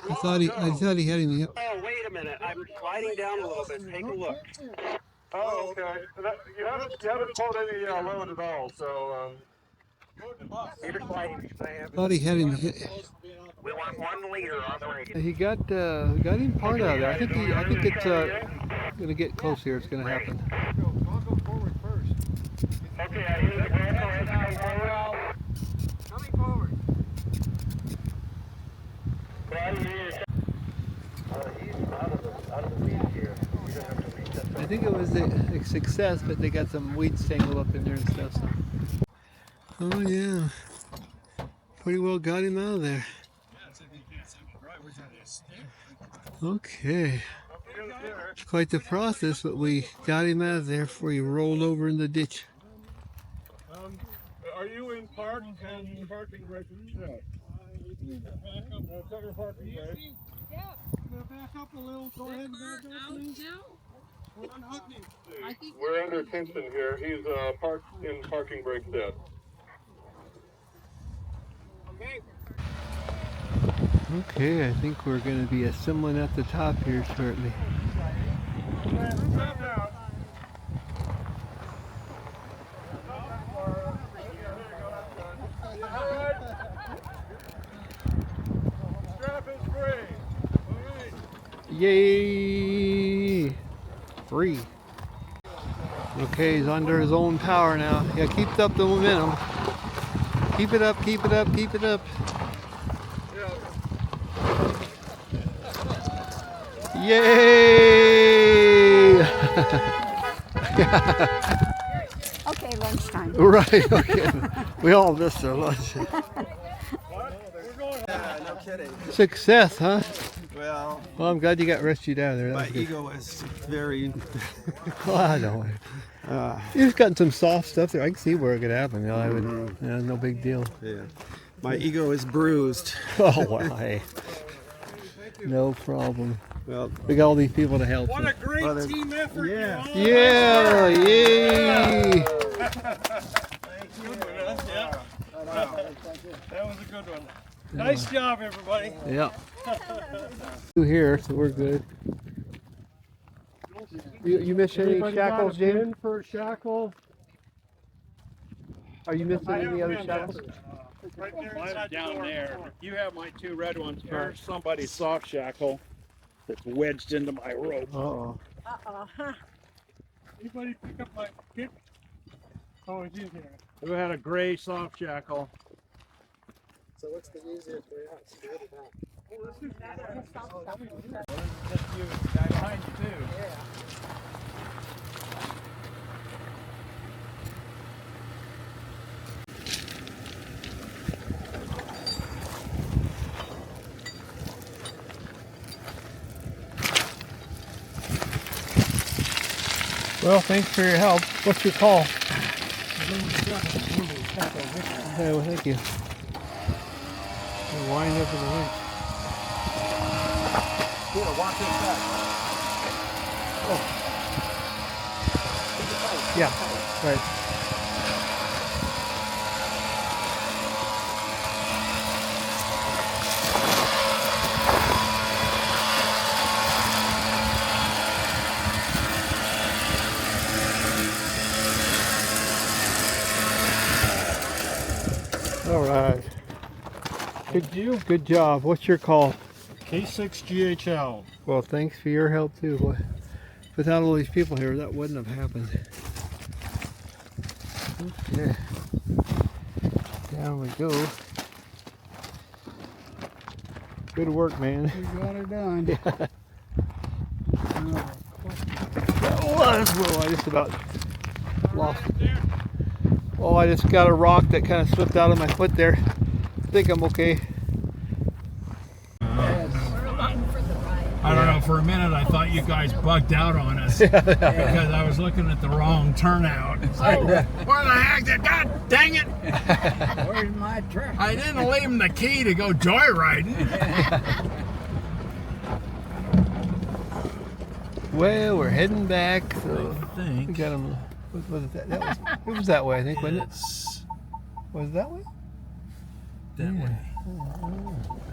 I thought he had him. Oh, wait a minute. I'm sliding down a little bit. Take a look. Oh, okay. You haven't pulled any load at all, so Thought he had him hit. We want 1 liter on the radio. He got him part out of there. I think it's gonna get close here. It's gonna happen. I'll go forward first. Okay, I hear the Bronco has to come forward. Coming forward. I think it was a success, but they got some weeds tangled up in there and stuff. So. Oh yeah. pretty well got him out of there. Okay. It's quite the process, but we got him out of there before he rolled over in the ditch. Are you in park and parking brake? Yeah. Back up. Check your parking brake. Yeah. Back up a little. Go ahead and back up, please. We're unhooking. We're under tension here. He's parked in parking brake dead. Okay. Okay, I think we're going to be assembling at the top here shortly. Strap is free. Yay! Free. Okay, he's under his own power now. Yeah, keep up the momentum. Keep it up, keep it up, keep it up. Yay! Okay, lunchtime. Right, okay. We all missed our lunch. No kidding. Success, huh? Well, I'm glad you got rescued out of there. my ego is very. Well, I don't. You've gotten some soft stuff there. I can see where it could happen. You know, I would. Yeah, no big deal. Yeah. My ego is bruised. Oh, well, hey. No problem. Well, we got all these people to help. What a great team effort! Yeah. Yeah! Yay! That was a good one. Nice job, everybody. Yeah. Two here, so we're good. You missed any shackles, Jim? For shackle. Are you missing any other shackles? Mine's down there. You have my two red ones. Here's somebody's soft shackle that's wedged into my rope. Uh-oh. Anybody pick up my kit? Oh, it's in here. Who had a gray soft shackle? So what's the easiest way out? Straight it out. Just you, guy behind you too. Yeah. Well, thanks for your help. What's your call? Okay, well, thank you. We'll wind up in the winch. Here, watch this back. Oh. Yeah, right. All right. Good job. What's your call? K6GHL. Well, thanks for your help too. Boy. Without all these people here, that wouldn't have happened. Okay. Down we go. Good work, man. We got her done. Yeah. That was, well, I just about lost it. Oh, I just got a rock that kind of slipped out of my foot there. I think I'm okay. I don't know, for a minute I thought you guys bugged out on us because I was looking at the wrong turnout. It's like, where the heck did, God dang it! Where's my truck? I didn't leave him the key to go joyriding. Well, we're heading back. So I think. We got him. What was that? It was that way, I think, wasn't it? Was it that way? That way.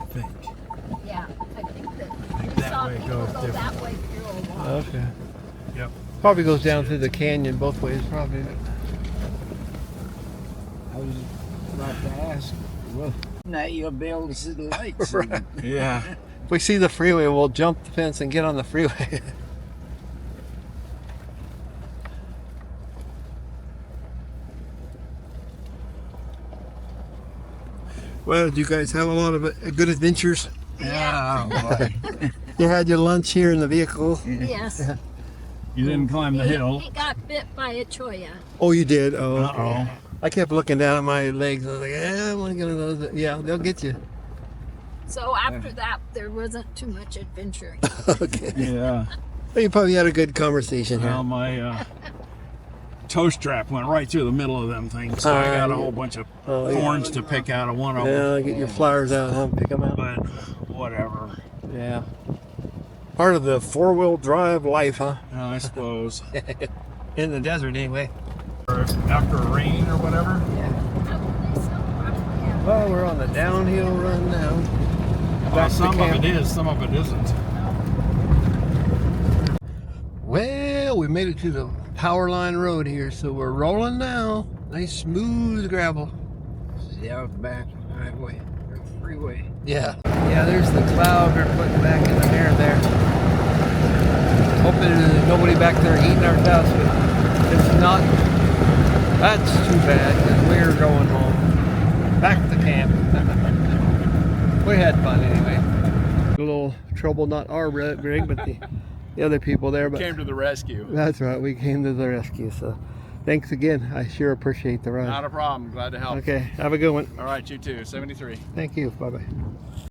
I think. Yeah, I think that. That way goes different. That way through a lot. Okay. Yep. Probably goes down through the canyon both ways, probably. I was about to ask. Well, now you'll be able to see the lights. Right. Yeah. If we see the freeway, we'll jump the fence and get on the freeway. Well, did you guys have a lot of good adventures? Yeah. Boy. You had your lunch here in the vehicle? Yes. Yeah. You didn't climb the hill. He got bit by a choya. Oh, you did? Oh, okay. Uh-oh. I kept looking down at my legs. I was like, I want to get one of those. Yeah, they'll get you. So after that, there wasn't too much adventuring. Okay. Yeah. Well, you probably had a good conversation here. Well, my toe strap went right through the middle of them things, so I got a whole bunch of thorns to pick out of one of them. Yeah, get your flowers out, huh? Pick them out. But whatever. Yeah. Part of the four-wheel drive life, huh? I suppose. In the desert, anyway. After a rain or whatever. Well, we're on the downhill run now. Well, some of it is, some of it isn't. Well, we made it to the power line road here, so we're rolling now. Nice smooth gravel. See out back driveway, freeway. Yeah. Yeah, there's the cloud we're putting back in the mirror there. Hoping there's nobody back there eating our dust, but it's not. That's too bad, because we're going home. Back to camp. We had fun anyway. A little trouble, not our rig, but the other people there. But Came to the rescue. that's right, we came to the rescue. So thanks again. I sure appreciate the ride. Not a problem. Glad to help. Okay, have a good one. All right, you too. 73. Thank you. Bye-bye.